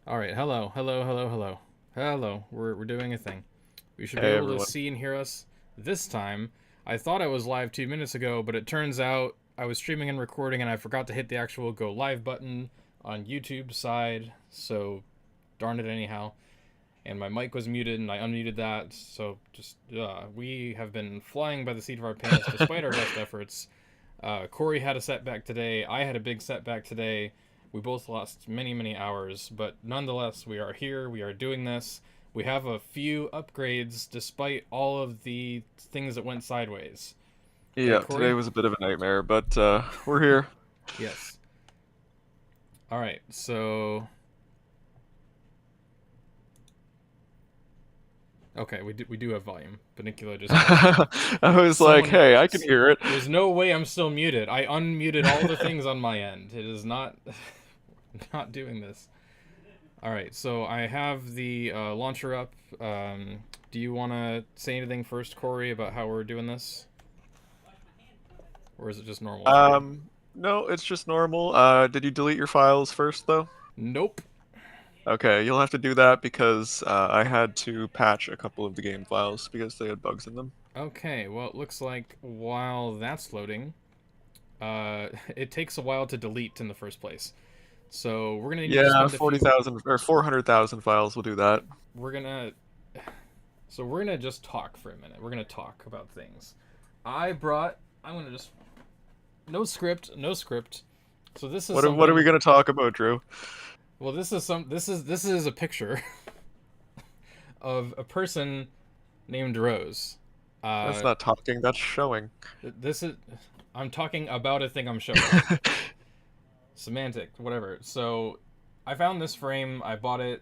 All right, hello, hello, hello, hello, hello. We're doing a thing. We should be Hey able to everyone. see and hear us this time. I thought I was live 2 minutes ago, but it turns out I was streaming and recording, and I forgot to hit the actual go live button on YouTube side. So darn it anyhow. And my mic was muted, and I unmuted that. So just we have been flying by the seat of our pants despite our best efforts. Corey had a setback today. I had a big setback today. We both lost many, many hours, but nonetheless, we are here. We are doing this. We have a few upgrades despite all of the things that went sideways. Right, Yeah, today Corey? was a bit of a nightmare, but we're here. Yes. All right, so. Okay, we do have volume. Panicula just mentioned. I was like, Someone. hey, I can hear it. There's no way I'm still muted. I unmuted all the things on my end. It is not. Not doing this. All right, so I have the launcher up. Do you want to say anything first, Corey, about how we're doing this? Or is it just normal for you? No, it's just normal. Did you delete your files first though? Nope. Okay, you'll have to do that because I had to patch a couple of the game files because they had bugs in them. Okay, well, it looks like while that's loading, it takes a while to delete in the first place. So we're gonna need to Yeah, spend a few. 40,000 or 400,000 files will do that. We're gonna. So we're gonna just talk for a minute. We're gonna talk about things. I'm gonna just. No script, no script. So this is What are we something. gonna talk about, Drew? Well, this is a picture of a person named Rose. That's Uh, not talking, that's showing. this is I'm talking about a thing I'm showing. Semantic, whatever. So, I found this frame. I bought it.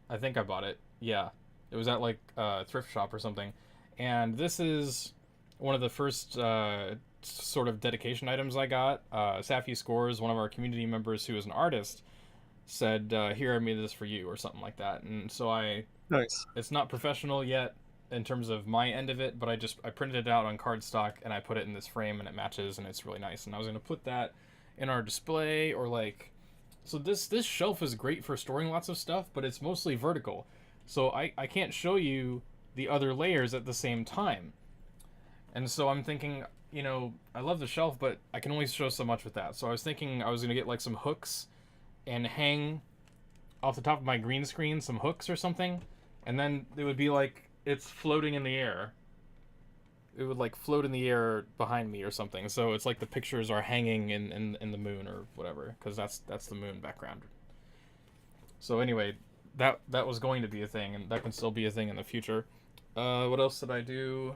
I think I bought it. Yeah, it was at like a thrift shop or something. And this is one of the first sort of dedication items I got. Safi Scores, one of our community members who is an artist, said, "Here, I made this for you," or something like that. And so Nice. it's not professional yet in terms of my end of it, but I printed it out on cardstock and I put it in this frame and it matches and it's really nice. And I was gonna put that in our display or like, so this shelf is great for storing lots of stuff, but it's mostly vertical, so I can't show you the other layers at the same time. And so I'm thinking, I love the shelf, but I can only show so much with that. So I was thinking I was gonna get like some hooks and hang off the top of my green screen some hooks or something, and then it would be like it's floating in the air. It would like float in the air behind me or something. So it's like the pictures are hanging in the moon or whatever, because that's the moon background. So anyway, that was going to be a thing, and that can still be a thing in the future. What else did I do?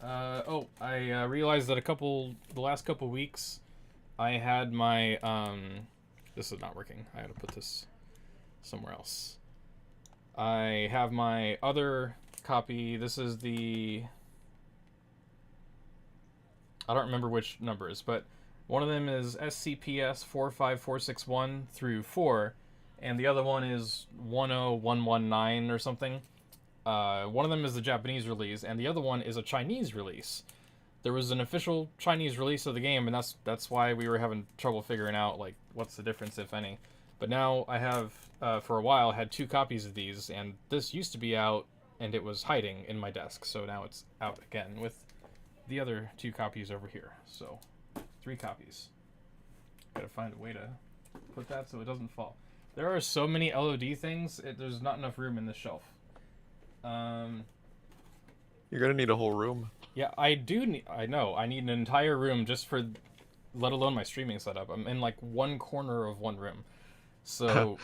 I realized that the last couple weeks, I had my this is not working. I had to put this somewhere else. I have my other copy. This is the. I don't remember which numbers, but one of them is SCPS 45461 through 4, and the other one is 10119 or something. One of them is the Japanese release, and the other one is a Chinese release. There was an official Chinese release of the game, and that's why we were having trouble figuring out like what's the difference, if any. But now I have, for a while, had two copies of these, and this used to be out, and it was hiding in my desk. So now it's out again with the other two copies over here. So, 3 copies. Gotta find a way to put that so it doesn't fall. There are so many LOD things. There's not enough room in this shelf. You're gonna need a whole room. Yeah, I do need. I know. I need an entire room just for, let alone my streaming setup. I'm in like one corner of one room. So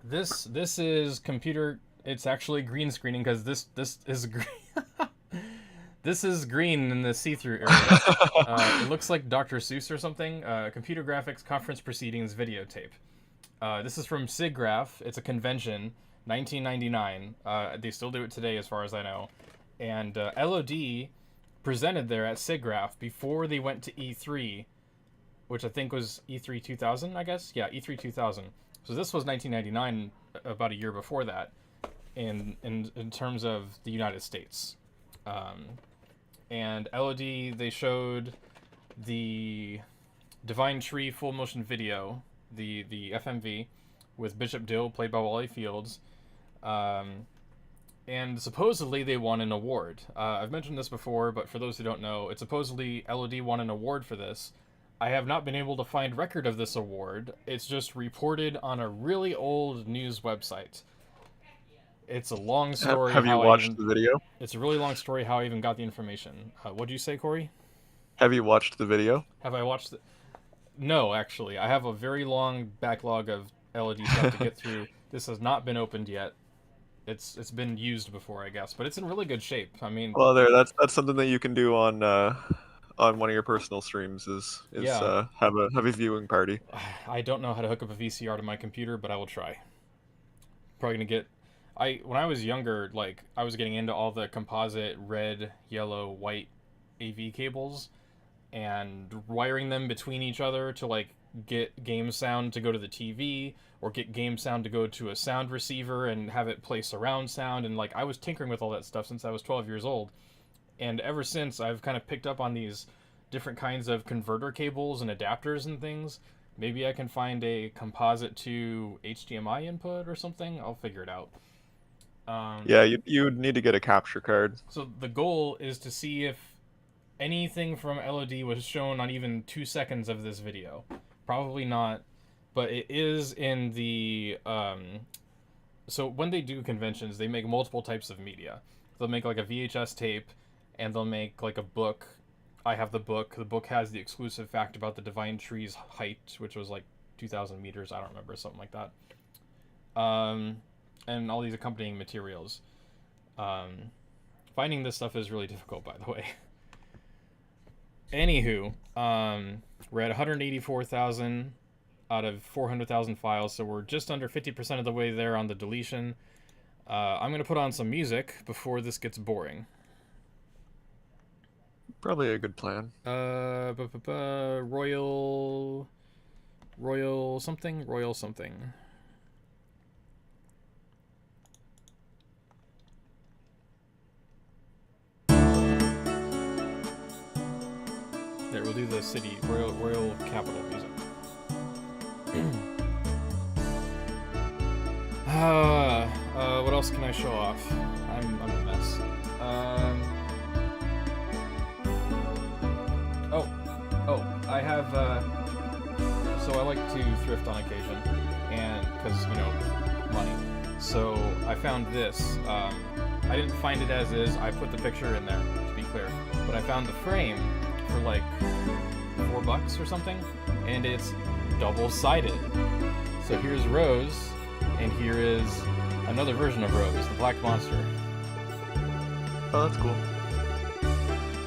this is computer. It's actually green screening because this is green. This is green in the see-through area. It looks like Dr. Seuss or something. Computer graphics conference proceedings videotape. This is from SIGGRAPH. It's a convention, 1999. They still do it today, as far as I know. And LOD presented there at SIGGRAPH before they went to E3, which I think was E3 2000, I guess? Yeah, E3 2000. So this was 1999, about a year before that, in terms of the United States. And LOD, they showed the Divine Tree full motion video, the FMV, with Bishop Dill, played by Wally Fields. And supposedly they won an award. I've mentioned this before, but for those who don't know, it's supposedly LOD won an award for this. I have not been able to find record of this award. It's just reported on a really old news website. It's a long story. Have you watched the video? It's a really long story how I even got the information. What'd you say, Corey? Have you watched the video? Have I watched it? No, actually. I have a very long backlog of LOD stuff to get through. This has not been opened yet. It's been used before, I guess, but it's in really good shape. I mean, well, that's something that you can do on one of your personal streams is have a viewing party. I don't know how to hook up a VCR to my computer, but I will try. Probably gonna get. When I was younger, like I was getting into all the composite red, yellow, white AV cables, and wiring them between each other to like get game sound to go to the TV, or get game sound to go to a sound receiver and have it play surround sound. And like I was tinkering with all that stuff since I was 12 years old, and ever since I've kind of picked up on these different kinds of converter cables and adapters and things. Maybe I can find a composite to HDMI input or something. I'll figure it out. Yeah, you would need to get a capture card. So the goal is to see if anything from LOD was shown on even 2 seconds of this video. Probably not, but it is in the... So when they do conventions, they make multiple types of media. They'll make like a VHS tape, and they'll make like a book. I have the book. The book has the exclusive fact about the Divine Tree's height, which was like 2,000 meters. I don't remember, something like that. And all these accompanying materials. Finding this stuff is really difficult, by the way. Anywho, we're at 184,000 out of 400,000 files, so we're just under 50% of the way there on the deletion. I'm going to put on some music before this gets boring. Probably a good plan. Royal something. There, we'll do the city, royal capital music. What else can I show off? I'm a mess. I have, so I like to thrift on occasion, and, because, you know, money. So, I found this. I didn't find it as is, I put the picture in there, to be clear. But I found the frame for like $4 or something, and it's double-sided. So here's Rose, and here is another version of Rose, the Black Monster. Oh, that's cool.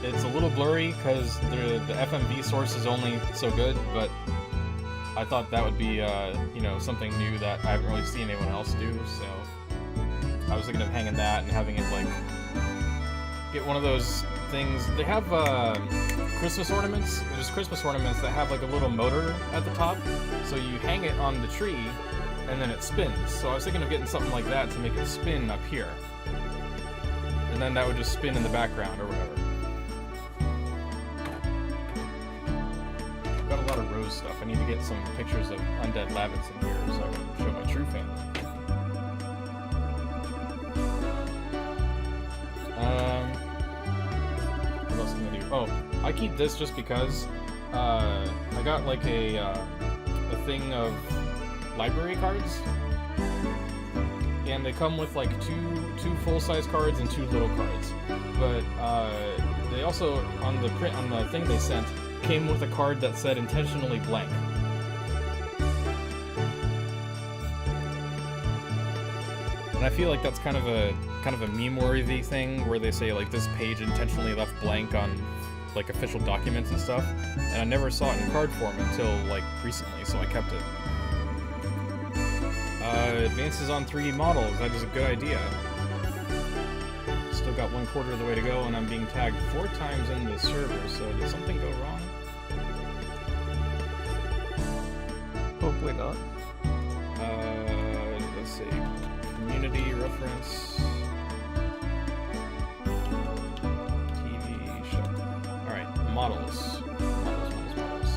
It's a little blurry because the FMV source is only so good, but I thought that would be you know, something new that I haven't really seen anyone else do. So I was thinking of hanging that and having it like get one of those things. They have Christmas ornaments, just Christmas ornaments that have like a little motor at the top, so you hang it on the tree and then it spins. So I was thinking of getting something like that to make it spin up here, and then that would just spin in the background or whatever. I've got a lot of Rose stuff. I need to get some pictures of undead Lavits in here so I can show my true family. What else can I do? Oh, I keep this just because I got like a thing of library cards, and they come with like two full-size cards and 2 little cards. But they also on the thing they sent came with a card that said intentionally blank. And I feel like that's kind of a meme-worthy thing where they say like this page intentionally left blank on like official documents and stuff. And I never saw it in card form until like recently, so I kept it. Advances on 3D models, that is a good idea. Still got 1/4 of the way to go, and I'm being tagged 4 times in the server, so did something go wrong? Hopefully not. Let's see. Community reference. TV show. Alright, models. Models.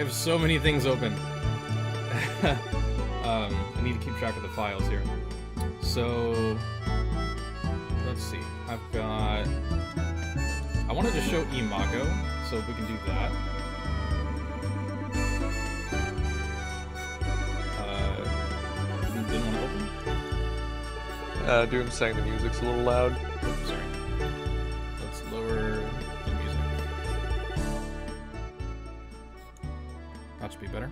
have so many things open. I need to keep track of the files here. So, let's see. I've got... I wanted to show Imago, so we can do that. Didn't want to open? Doom saying the music's a little loud. Oh, sorry. Let's lower the music. That should be better.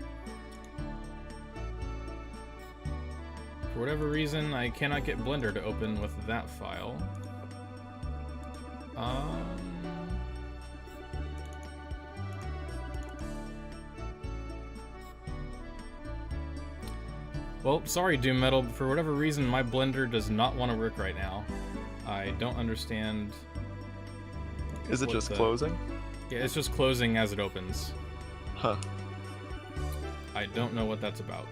For whatever reason, I cannot get Blender to open with that file. Well, sorry, Doom Metal, but for whatever reason, my Blender does not want to work right now. I don't understand. Is it just closing? Yeah, it's just closing as it opens. Huh. I don't know what that's about.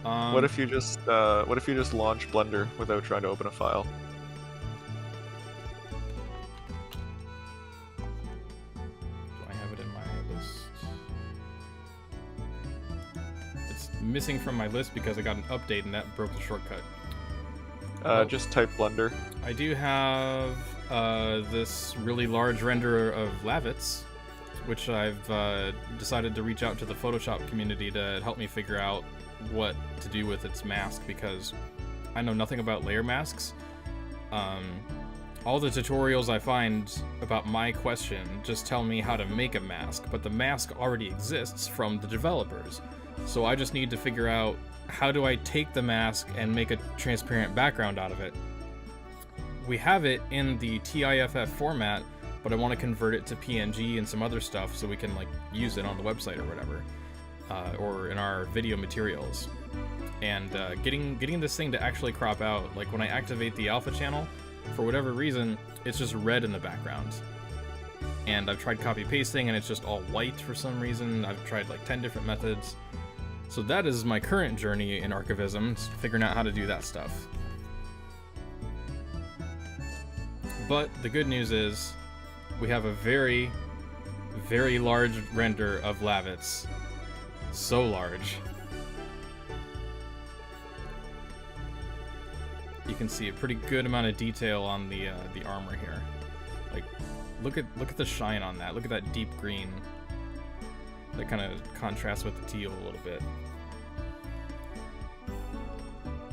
What if you just launch Blender without trying to open a file? Do I have it in my list? It's missing from my list because I got an update and that broke the shortcut. Just type Blender. I do have this really large render of Lavitz, which I've decided to reach out to the Photoshop community to help me figure out what to do with its mask, because I know nothing about layer masks. All the tutorials I find about my question just tell me how to make a mask, but the mask already exists from the developers. So I just need to figure out, how do I take the mask and make a transparent background out of it? We have it in the TIFF format, but I want to convert it to PNG and some other stuff so we can like use it on the website or whatever, or in our video materials. And getting this thing to actually crop out, like when I activate the alpha channel, for whatever reason, it's just red in the background. And I've tried copy pasting and it's just all white for some reason. I've tried like 10 different methods. So that is my current journey in archivism, figuring out how to do that stuff. But the good news is, we have a very, very large render of Lavitz. So large. You can see a pretty good amount of detail on the armor here. Like, look at the shine on that. Look at that deep green. That kind of contrasts with the teal a little bit.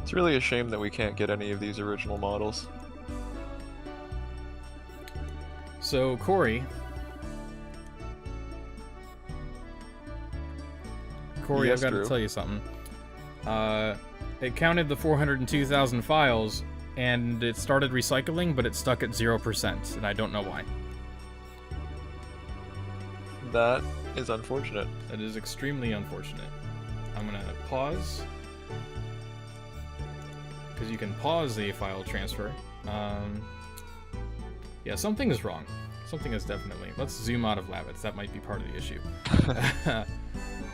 It's really a shame that we can't get any of these original models. So, Corey, Yes, I've got Drew. to tell you something. It counted the 402,000 files, and it started recycling, but it stuck at 0%, and I don't know why. That is unfortunate. That is extremely unfortunate. I'm gonna pause, because you can pause the file transfer. Yeah, something is wrong. Something is definitely... Let's zoom out of Lavitz. That might be part of the issue.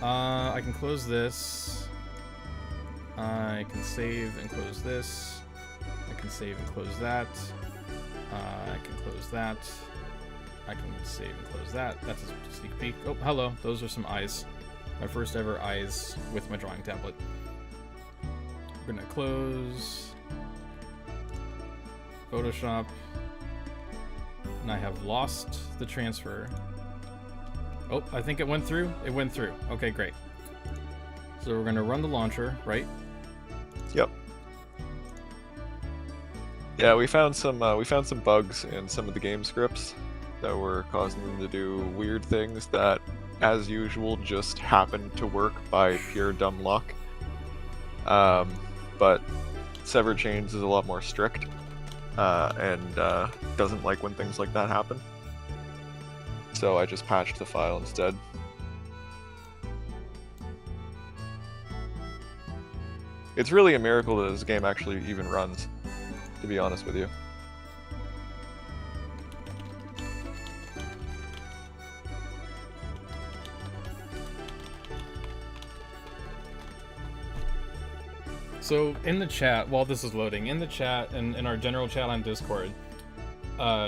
I can close this. I can save and close this. I can save and close that. I can close that. I can save and close that. That's a sneak peek. Oh, hello. Those are some eyes. My first ever eyes with my drawing tablet. We're gonna close Photoshop. And I have lost the transfer. Oh, I think it went through. It went through. Okay, great. So we're gonna run the launcher, right? Yep. Yeah, we found some bugs in some of the game scripts that were causing them to do weird things that, as usual, just happened to work by pure dumb luck. But Severed Chains is a lot more strict, and doesn't like when things like that happen. So I just patched the file instead. It's really a miracle that this game actually even runs, to be honest with you. So in the chat, while this is loading, in the chat and in our general chat on Discord,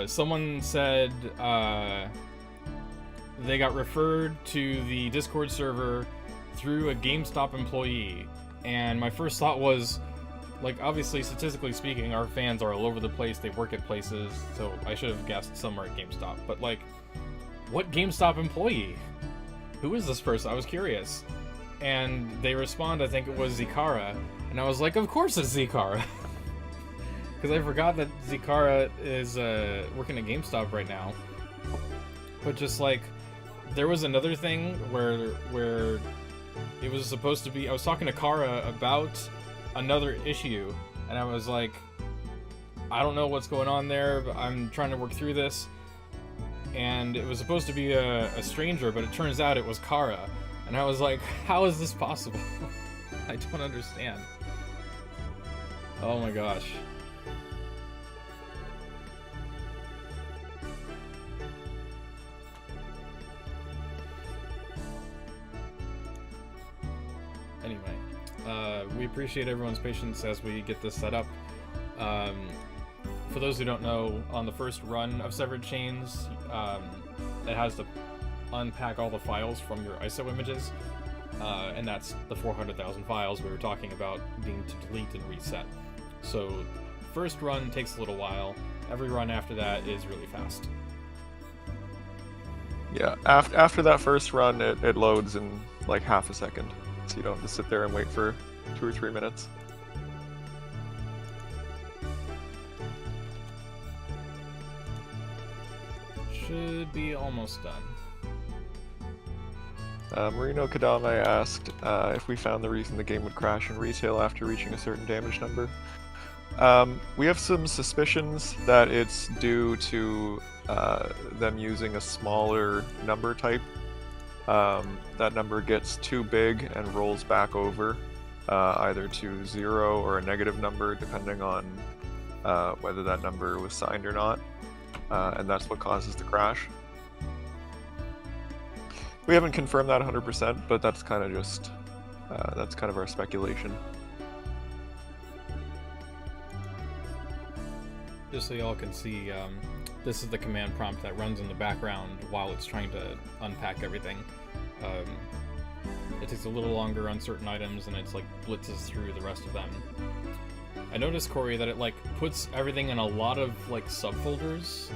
someone said they got referred to the Discord server through a GameStop employee. And my first thought was, like, obviously, statistically speaking, our fans are all over the place. They work at places, so I should have guessed somewhere at GameStop. But, like, what GameStop employee? Who is this person? I was curious. And they respond, I think it was Zikara. And I was like, of course it's Zikara. Because I forgot that Zikara is working at GameStop right now. But just, like, there was another thing where it was supposed to be... I was talking to Kara about another issue, and I was like, I don't know what's going on there, but I'm trying to work through this. And it was supposed to be a stranger, but it turns out it was Kara. And I was like, how is this possible? I don't understand. Oh my gosh. Anyway, we appreciate everyone's patience as we get this set up. For those who don't know, on the first run of Severed Chains, it has to unpack all the files from your ISO images, and that's the 400,000 files we were talking about being to delete and reset. So, first run takes a little while. Every run after that is really fast. Yeah, after that first run, it loads in like half a second, so you don't have to sit there and wait for 2 or 3 minutes. Should be almost done. Marino Kadame asked if we found the reason the game would crash in retail after reaching a certain damage number. We have some suspicions that it's due to them using a smaller number type. That number gets too big and rolls back over, either to 0 or a negative number, depending on whether that number was signed or not, and that's what causes the crash. We haven't confirmed that 100%, but that's kind of just that's kind of our speculation. Just so y'all can see, this is the command prompt that runs in the background while it's trying to unpack everything. It takes a little longer on certain items, and it's like blitzes through the rest of them. I noticed, Corey, that it like puts everything in a lot of like subfolders.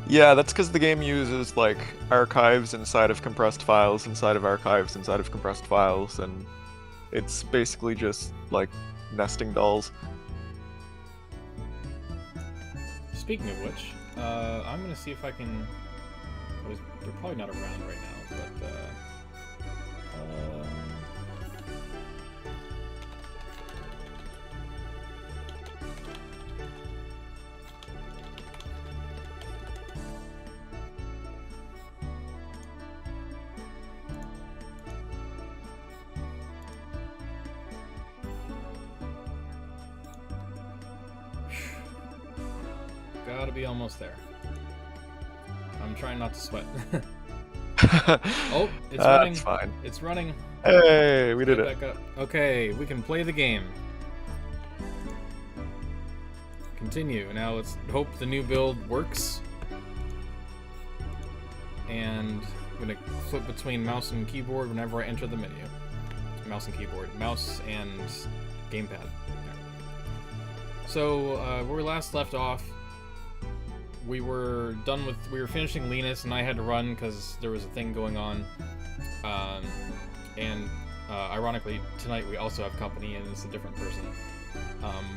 Yeah, that's because the game uses like archives inside of compressed files inside of archives inside of compressed files, and it's basically just like nesting dolls. Speaking of which, I'm gonna see if I can... They're probably not around right now, but gotta be almost there. I'm trying not to sweat. Oh, it's running. That's fine. It's running. Hey, we did it. Back up. Okay, we can play the game. Continue. Now let's hope the new build works. And I'm gonna flip between mouse and keyboard whenever I enter the menu. Mouse and keyboard. Mouse and gamepad. Okay. So, where we last left off, we were finishing Linus, and I had to run because there was a thing going on. Ironically, tonight we also have company, and it's a different person.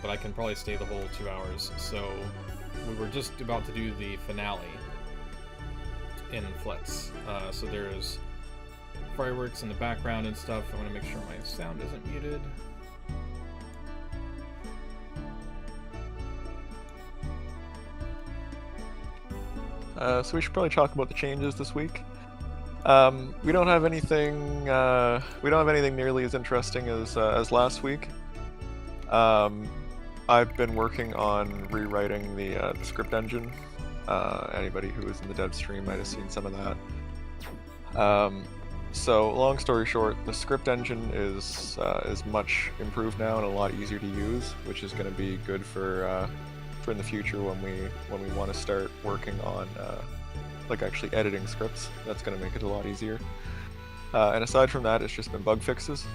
But I can probably stay the whole 2 hours. So we were just about to do the finale in Flets. So there's fireworks in the background and stuff. I want to make sure my sound isn't muted. So we should probably talk about the changes this week. We don't have anything. We don't have anything nearly as interesting as last week. I've been working on rewriting the script engine. Anybody who was in the dev stream might have seen some of that. So long story short, the script engine is much improved now and a lot easier to use, which is going to be good for in the future when we want to start working on like actually editing scripts. That's going to make it a lot easier. And aside from that, it's just been bug fixes.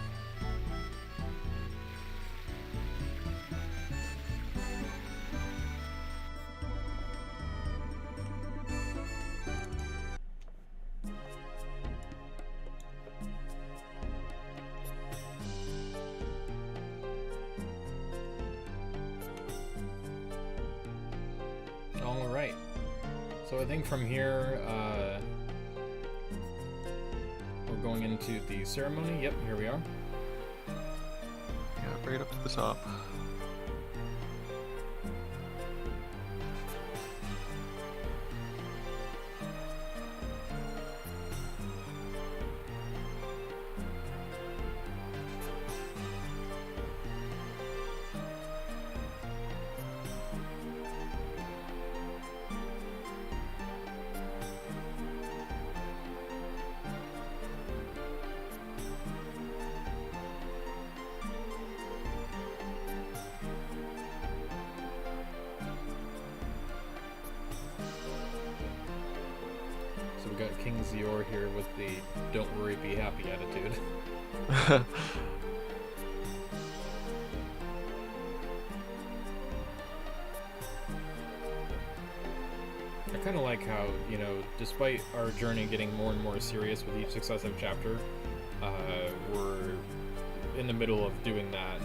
All right. So I think from here, we're going into the ceremony. Yep, here we are. Yeah, right up to the top. So we got King Zior here with the "Don't worry, be happy" attitude. I kind of like how, you know, despite our journey getting more and more serious with each successive chapter, we're in the middle of doing that.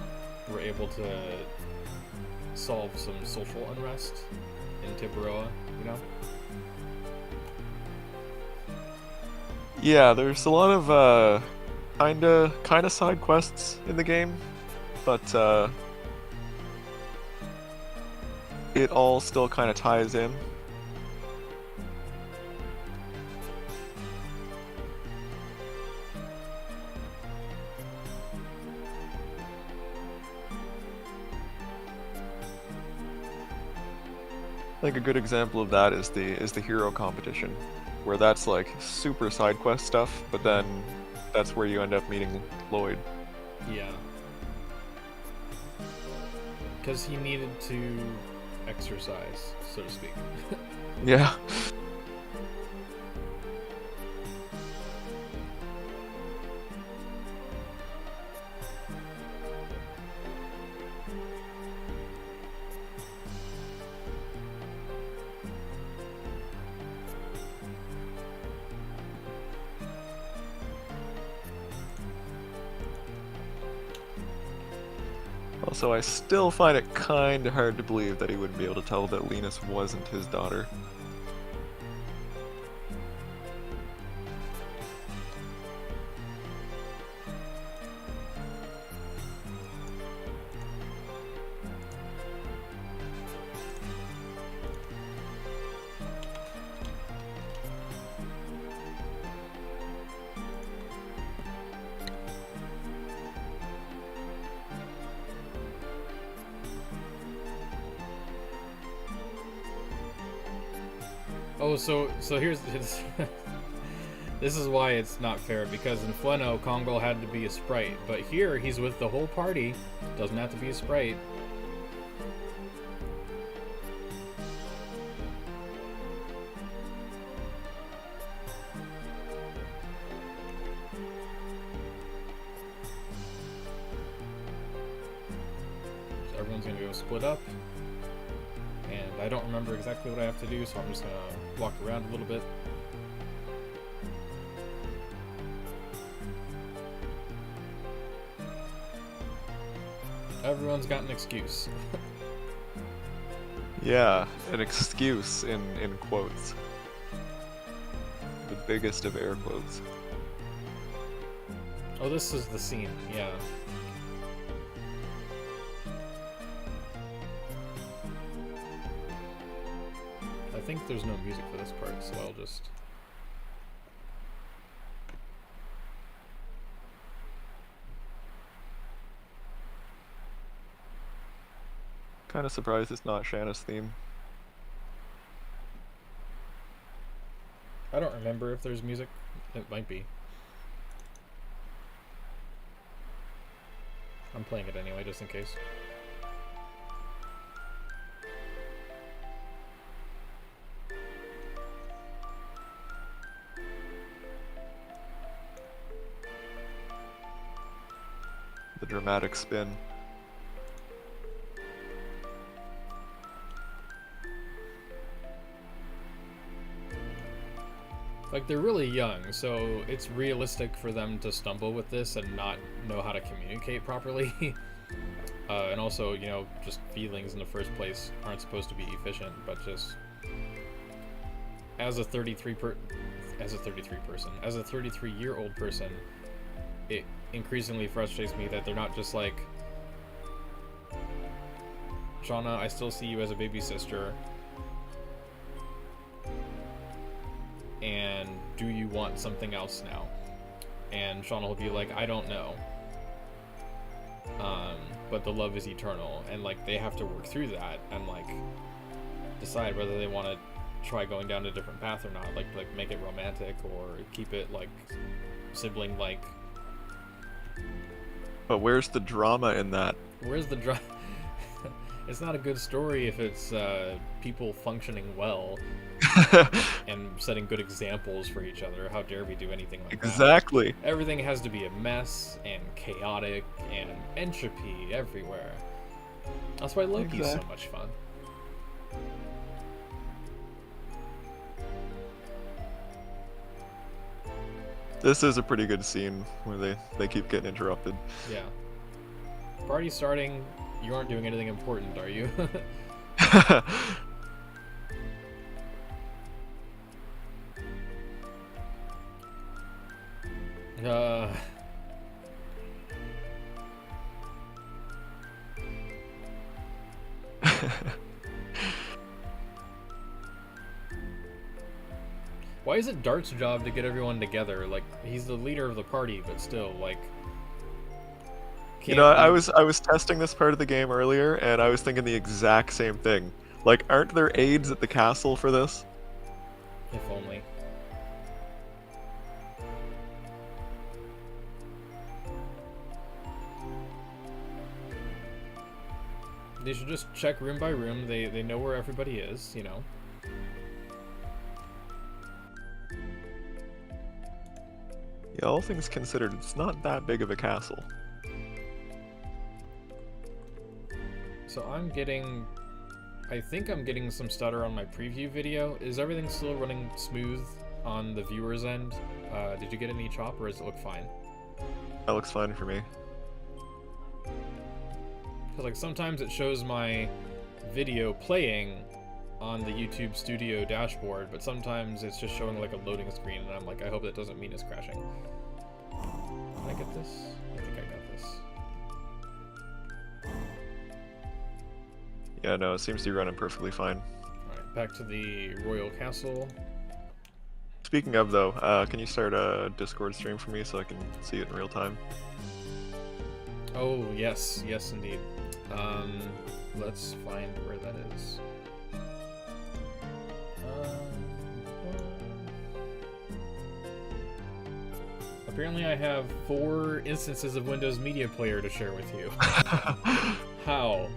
We're able to solve some social unrest in Tiburoa, you know? Yeah, there's a lot of kinda side quests in the game, but it all still kind of ties in. I think a good example of that is the hero competition, where that's like super side quest stuff, but then that's where you end up meeting Lloyd. Yeah. Because he needed to exercise, so to speak. Yeah. Also, I still find it kinda hard to believe that he wouldn't be able to tell that Linus wasn't his daughter. Oh, so here's this is why it's not fair, because in Fleno, Kongol had to be a sprite, but here he's with the whole party, doesn't have to be a sprite. So everyone's gonna go split up. And I don't remember exactly what I have to do, so I'm just gonna walk around a little bit. Everyone's got an excuse. Yeah, an excuse in quotes. The biggest of air quotes. Oh, this is the scene, yeah. I think there's no music for this part, so I'll just... Kinda surprised it's not Shanna's theme. I don't remember if there's music. It might be. I'm playing it anyway, just in case. dramatic spin. Like, they're really young, so it's realistic for them to stumble with this and not know how to communicate properly. And also, you know, just feelings in the first place aren't supposed to be efficient, but just as a 33-year-old person, it increasingly frustrates me that they're not just like, Shauna, I still see you as a baby sister, and do you want something else now? And Shauna will be like, I don't know. But the love is eternal, and like they have to work through that and like decide whether they want to try going down a different path or not. Like make it romantic or keep it like sibling like. But where's the drama in that? Where's the drama? It's not a good story if it's people functioning well and setting good examples for each other. How dare we do anything like that? Exactly. Everything has to be a mess and chaotic and entropy everywhere. That's why Loki's so much fun. This is a pretty good scene where they keep getting interrupted. Yeah. Party starting. You aren't doing anything important, are you? Why is it Dart's job to get everyone together? Like, he's the leader of the party, but still, like... You know, I was testing this part of the game earlier, and I was thinking the exact same thing. Like, aren't there aides at the castle for this? If only. They should just check room by room. They know where everybody is, you know. Yeah, all things considered, it's not that big of a castle. So I think I'm getting some stutter on my preview video. Is everything still running smooth on the viewer's end? Did you get any chop, or does it look fine? That looks fine for me. Because like sometimes it shows my video playing on the YouTube Studio dashboard, but sometimes it's just showing like a loading screen, and I'm like, I hope that doesn't mean it's crashing. Can I get this? I think I got this. Yeah, no, it seems to be running perfectly fine. Alright, back to the Royal Castle. Speaking of, though, can you start a Discord stream for me so I can see it in real time? Oh, yes. Yes, indeed. Let's find where that is. Apparently I have 4 instances of Windows Media Player to share with you. How?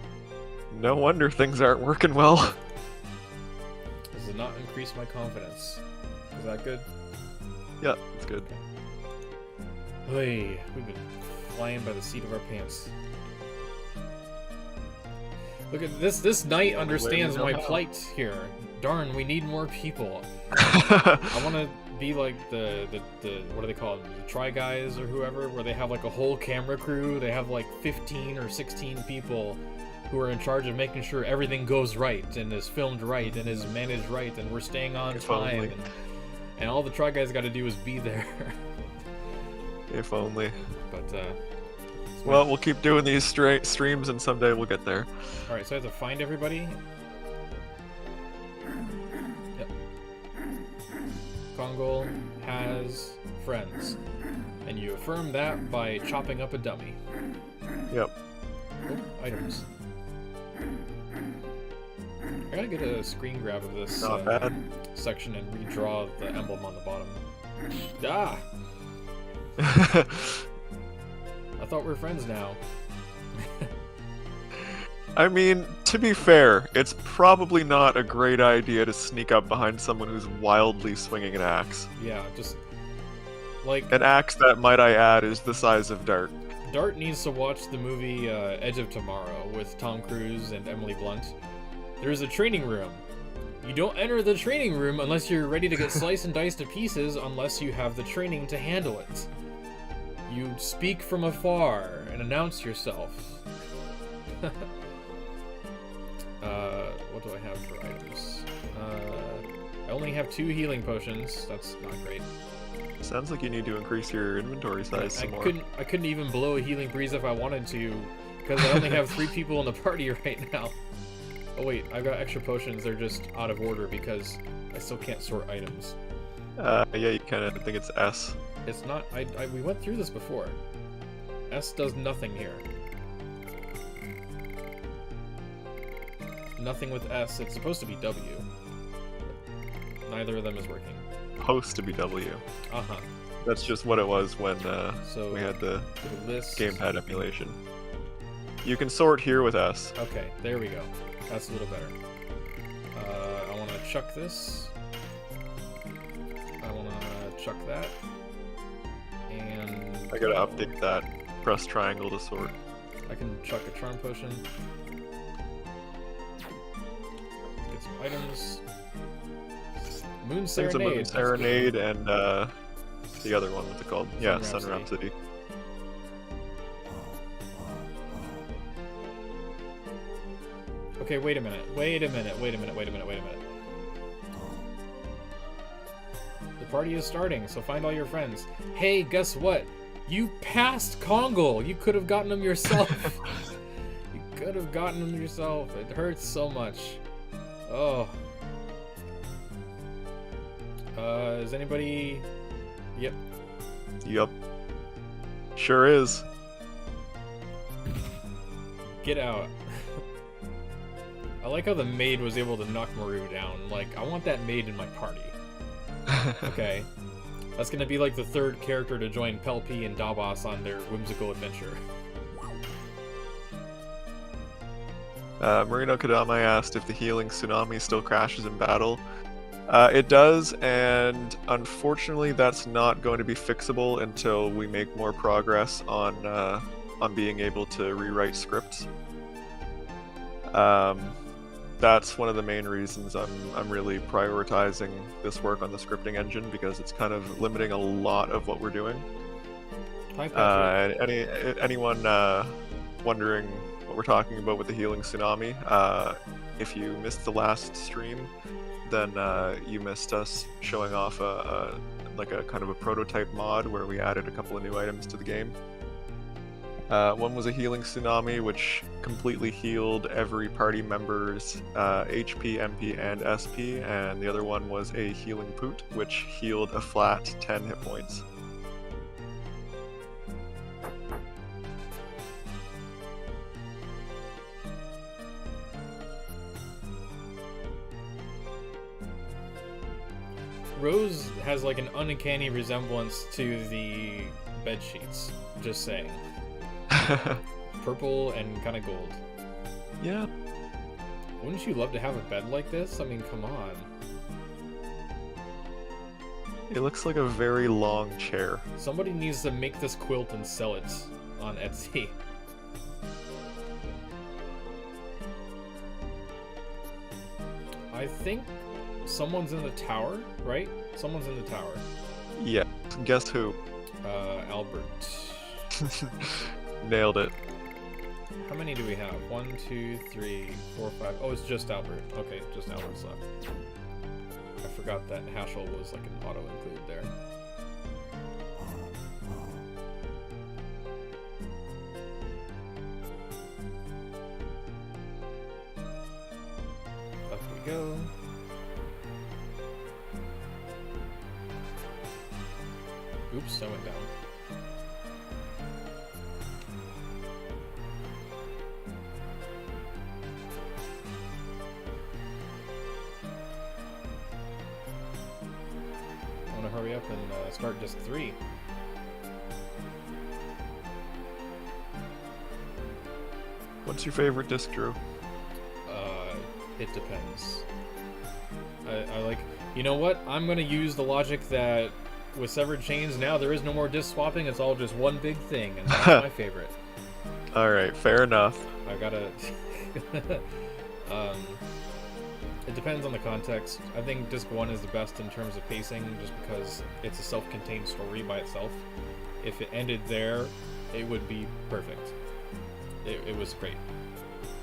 No wonder things aren't working well. This does not increase my confidence. Is that good? Yeah, it's good. Hey, we've been flying by the seat of our pants. Look at this. This knight understands my plight here. Darn, we need more people. I want to be like the what do they call them? The Try Guys or whoever, where they have like a whole camera crew. They have like 15 or 16 people who are in charge of making sure everything goes right and is filmed right and is managed right and we're staying on time. And all the Try Guys got to do is be there. If only. But well, we'll keep doing these streams and someday we'll get there. Alright, so I have to find everybody. Yep. Kongol has friends. And you affirm that by chopping up a dummy. Yep. Oh, items. I gotta get a screen grab of this section and redraw the emblem on the bottom. Ah! I thought we were friends now. I mean, to be fair, it's probably not a great idea to sneak up behind someone who's wildly swinging an axe. Yeah, just like an axe that, might I add, is the size of Dart. Dart needs to watch the movie Edge of Tomorrow with Tom Cruise and Emily Blunt. There's a training room. You don't enter the training room unless you're ready to get sliced and diced to pieces, unless you have the training to handle it. You speak from afar and announce yourself. What do I have for items? I only have 2 healing potions. That's not great. Sounds like you need to increase your inventory size some more. I couldn't even blow a healing breeze if I wanted to, because I only have 3 people in the party right now. Oh wait, I've got extra potions. They're just out of order because I still can't sort items. Yeah, you kind of think it's S. It's not. We went through this before. S does nothing here. Nothing with S. It's supposed to be W. Neither of them is working. Supposed to be W. Uh-huh. That's just what it was when So we had the list. gamepad emulation. You can sort here with S. Okay, there we go. That's a little better. I want to chuck this. I want to chuck that. And I gotta update that. Press triangle to sort. I can chuck a charm potion. Get some items. Moon There's a Serenade. Moon Serenade and the other one, what's it called? Yeah, Sun Rhapsody. Rhapsody. Okay, wait a minute. The party is starting, so find all your friends. Hey, guess what? You passed Kongle! You could have gotten him yourself. You could have gotten him yourself. It hurts so much. Oh. Is anybody... Yep. Yup. Sure is. Get out. I like how the maid was able to knock Maru down. Like, I want that maid in my party. Okay. That's gonna be like the 3rd character to join Pelpi and Davos on their whimsical adventure. Marino Kadame asked if the healing tsunami still crashes in battle. It does, and unfortunately that's not going to be fixable until we make more progress on being able to rewrite scripts. That's one of the main reasons I'm really prioritizing this work on the scripting engine, because it's kind of limiting a lot of what we're doing. Hi, Patrick. And anyone wondering what we're talking about with the healing tsunami, if you missed the last stream, then you missed us showing off a kind of a prototype mod where we added a couple of new items to the game. One was a healing tsunami, which completely healed every party member's HP, MP, and SP, and the other one was a healing poot, which healed a flat 10 hit points. Rose has like an uncanny resemblance to the bed sheets. Just saying. Purple and kind of gold. Yeah. Wouldn't you love to have a bed like this? I mean, come on. It looks like a very long chair. Somebody needs to make this quilt and sell it on Etsy. I think someone's in the tower, right? Someone's in the tower. Yeah. Guess who? Albert. Nailed it. How many do we have? 1, 2, 3, 4, 5. Oh, it's just Albert. Okay, just Albert's left. I forgot that Hashel was like an auto include there. Up we go. Oops, I went down. I want to hurry up and start disc 3. What's your favorite disc, Drew? It depends. I like... You know what? I'm gonna use the logic that with Severed Chains, now there is no more disc swapping. It's all just one big thing, and that's my favorite. All right, fair enough. I gotta. It depends on the context. I think disc 1 is the best in terms of pacing, just because it's a self-contained story by itself. If it ended there, it would be perfect. It was great.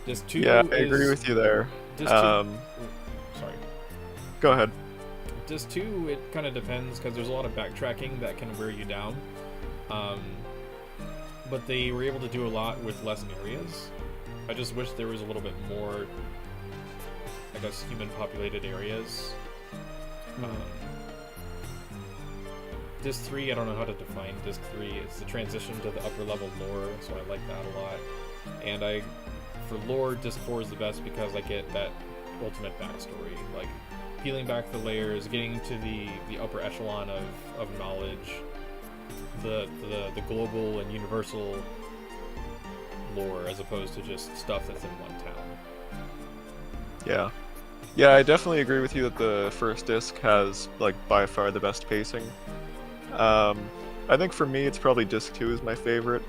Disc 2. Yeah, I agree with you there. Disc 2. Sorry. Go ahead. Disc 2, it kind of depends, because there's a lot of backtracking that can wear you down. But they were able to do a lot with less areas. I just wish there was a little bit more, I guess, human-populated areas. Disc 3, I don't know how to define Disc 3. It's the transition to the upper-level lore, so I like that a lot. And for lore, Disc 4 is the best because I get that ultimate backstory, like peeling back the layers, getting to the upper echelon of knowledge, the global and universal lore, as opposed to just stuff that's in one town. Yeah. Yeah, I definitely agree with you that the first disc has, like, by far the best pacing. I think for me, it's probably Disc 2 is my favorite.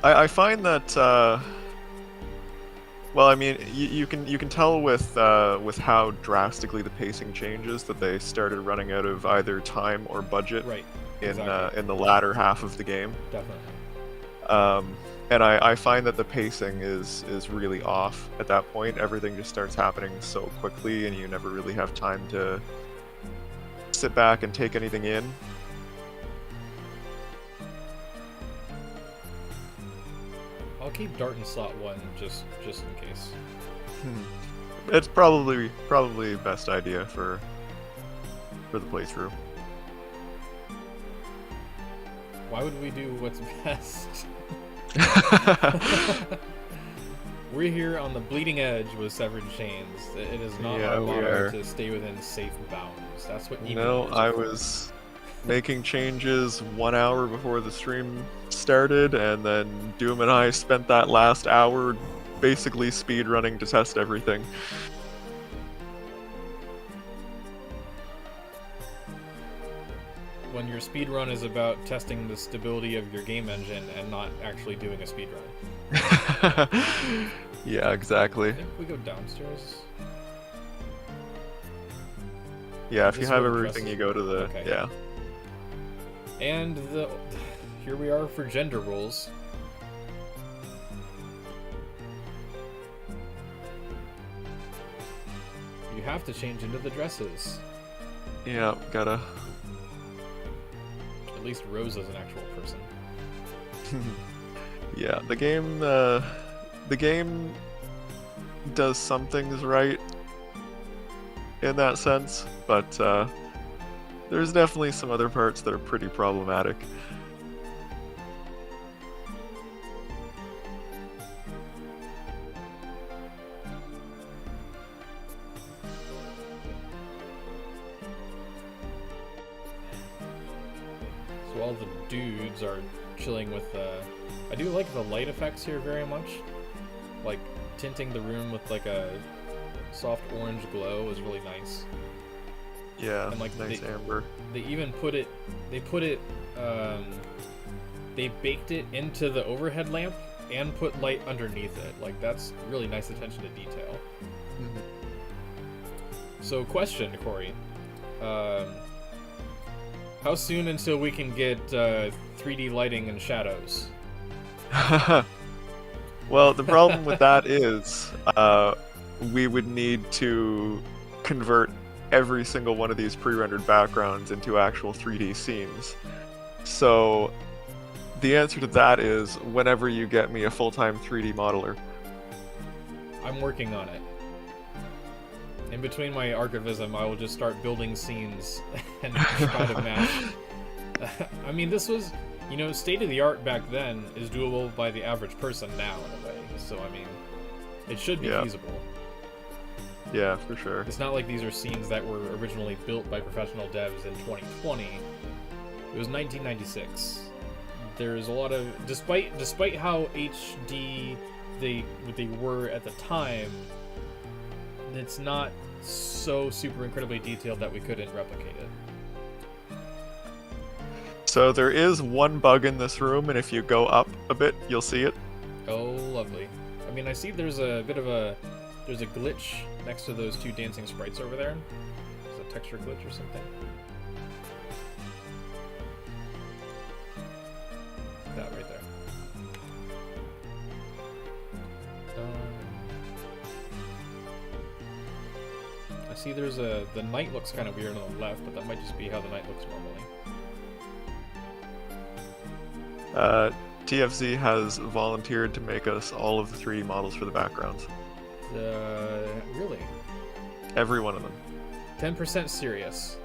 I find that, well, I mean, you can tell with how drastically the pacing changes that they started running out of either time or budget Right. in Exactly. in the latter half of the game. Definitely. And I find that the pacing is really off at that point. Everything just starts happening so quickly, and you never really have time to sit back and take anything in. I'll keep Dart in slot 1 just in case. It's probably best idea for the playthrough. Why would we do what's best? We're here on the bleeding edge with Severed Chains. It is not Yeah, our we motto are. to stay within safe bounds. That's what No, emulators I are for. was making changes 1 hour before the stream started, and then Doom and I spent that last hour basically speed running to test everything. When your speedrun is about testing the stability of your game engine and not actually doing a speedrun. Yeah, exactly. I think we go downstairs. Yeah, if you This have way the everything, dresses- you go to the okay. yeah. And here we are for gender roles. You have to change into the dresses. Yeah, gotta. At least Rose is an actual person. Yeah, the game does some things right in that sense, but there's definitely some other parts that are pretty problematic. So all the dudes are chilling with I do like the light effects here very much. Like tinting the room with like a soft orange glow is really nice. Yeah, And, like, nice amber. They even put it they baked it into the overhead lamp and put light underneath it. Like that's really nice attention to detail. So question, Corey. How soon until we can get 3D lighting and shadows? Well, the problem with that is we would need to convert every single one of these pre-rendered backgrounds into actual 3D scenes. So the answer to that is whenever you get me a full-time 3D modeler. I'm working on it. In between my archivism, I will just start building scenes and try to match. I mean, this was, you know, state of the art back then is doable by the average person now in a way. So, I mean, it should be feasible. Yeah, for sure. It's not like these are scenes that were originally built by professional devs in 2020. It was 1996. There's a lot of, despite how HD they were at the time, it's not so super incredibly detailed that we couldn't replicate it. So there is one bug in this room, and if you go up a bit, you'll see it. Oh, lovely. I mean, I see there's a bit of a glitch next to those two dancing sprites over there. There's a texture glitch or something. That right there. I see there's the night looks kind of weird on the left, but that might just be how the night looks normally. TFZ has volunteered to make us all of the 3D models for the backgrounds. Really? Every one of them. 10% serious.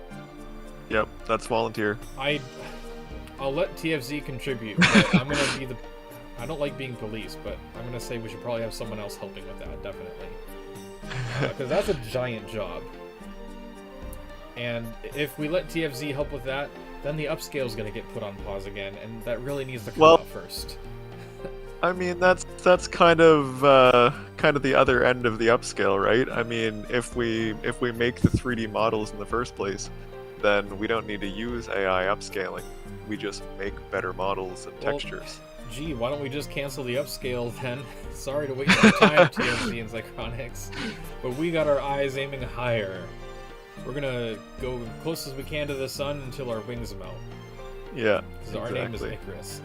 Yep, that's volunteer. I'll let TFZ contribute, but I'm gonna be the... I don't like being police, but I'm gonna say we should probably have someone else helping with that, definitely. Because that's a giant job. And if we let TFZ help with that, then the upscale is gonna get put on pause again, and that really needs to come out first. I mean, that's kind of the other end of the upscale, right? I mean, if we make the 3D models in the first place, then we don't need to use AI upscaling. We just make better models and textures. Gee, why don't we just cancel the upscale then? Sorry to waste your time, TFZ and Zychronics, but we got our eyes aiming higher. We're gonna go close as we can to the sun until our wings melt. Yeah, because our name is Icarus.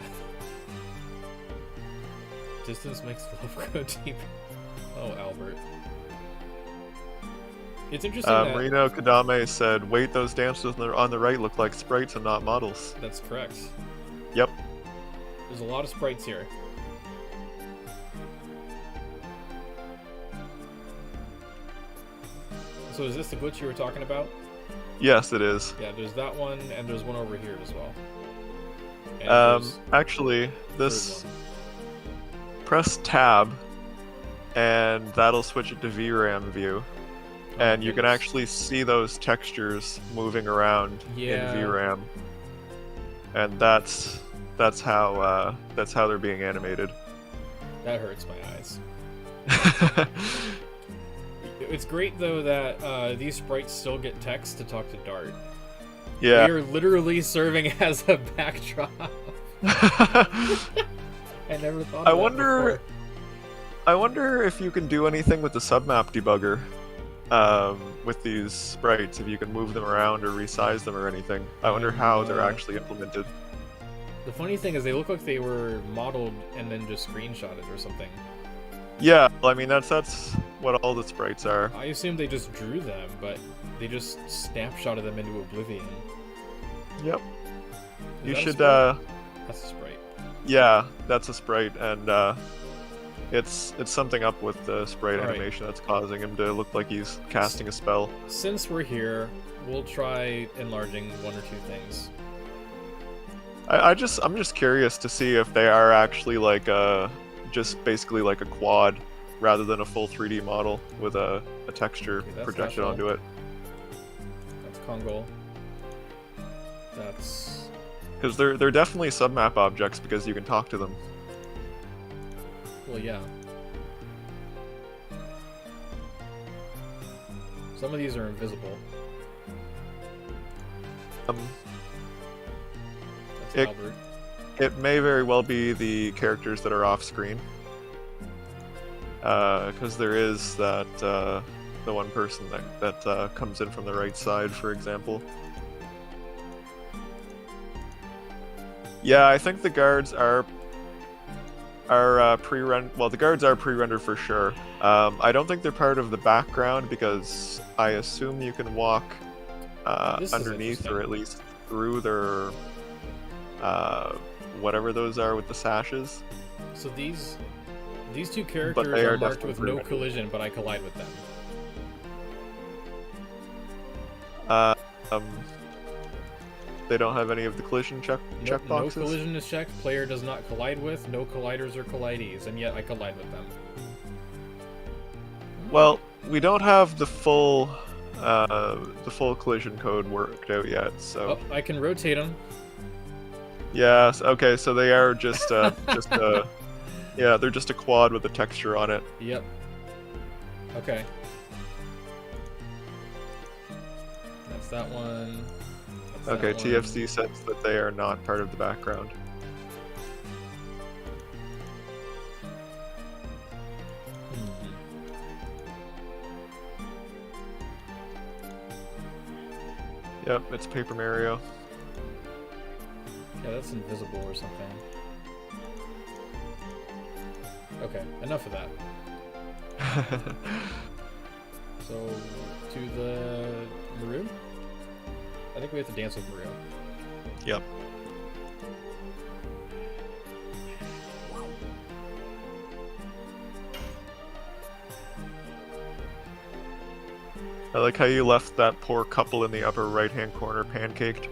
Distance makes love grow deep. Oh, Albert. It's interesting that... Marino Kadame said, wait, those dancers on the right look like sprites and not models. That's correct. Yep. There's a lot of sprites here. So is this the glitch you were talking about? Yes, it is. Yeah, there's that one, and there's one over here as well. Actually, this... Press tab, and that'll switch it to VRAM view. And you can actually see those textures moving around in VRAM. And that's how they're being animated. That hurts my eyes. It's great though that these sprites still get text to talk to Dart. Yeah. They are literally serving as a backdrop. I never thought of that before. I wonder if you can do anything with the submap debugger with these sprites, if you can move them around or resize them or anything. I wonder how they're actually implemented. The funny thing is they look like they were modeled and then just screenshotted or something. Yeah, I mean that's what all the sprites are. I assume they just drew them, but they just snapshotted them into oblivion. Yep. You should That's a sprite. Yeah, that's a sprite, and it's something up with the sprite animation that's causing him to look like he's casting a spell. Since we're here, we'll try enlarging one or two things. I'm just curious to see if they are actually like just basically like a quad rather than a full 3D model with a texture projected onto it. That's Kongol. That's... Because they're definitely submap objects because you can talk to them. Well, yeah. Some of these are invisible. That's Albert. It may very well be the characters that are off screen. Because there is that the one person that comes in from the right side, for example. Yeah, I think the guards are pre-rendered. Well, the guards are pre-rendered for sure. I don't think they're part of the background because I assume you can walk underneath or at least through their whatever those are with the sashes. So these two characters are marked with no collision, but I collide with them. They don't have any of the collision checkboxes? No collision is checked, player does not collide with, no colliders or collidees, and yet I collide with them. Well, we don't have the full collision code worked out yet, so... Oh, I can rotate them. Yes, okay, so they are just yeah, they're just a quad with a texture on it. Yep. Okay. that one. That's Okay, that TFC one. says that they are not part of the background. Hmm. Yep, it's Paper Mario. Yeah, that's invisible or something. Okay, enough of that. So, to the Maru? I think we have to dance with Maru. Yep. I like how you left that poor couple in the upper right-hand corner pancaked.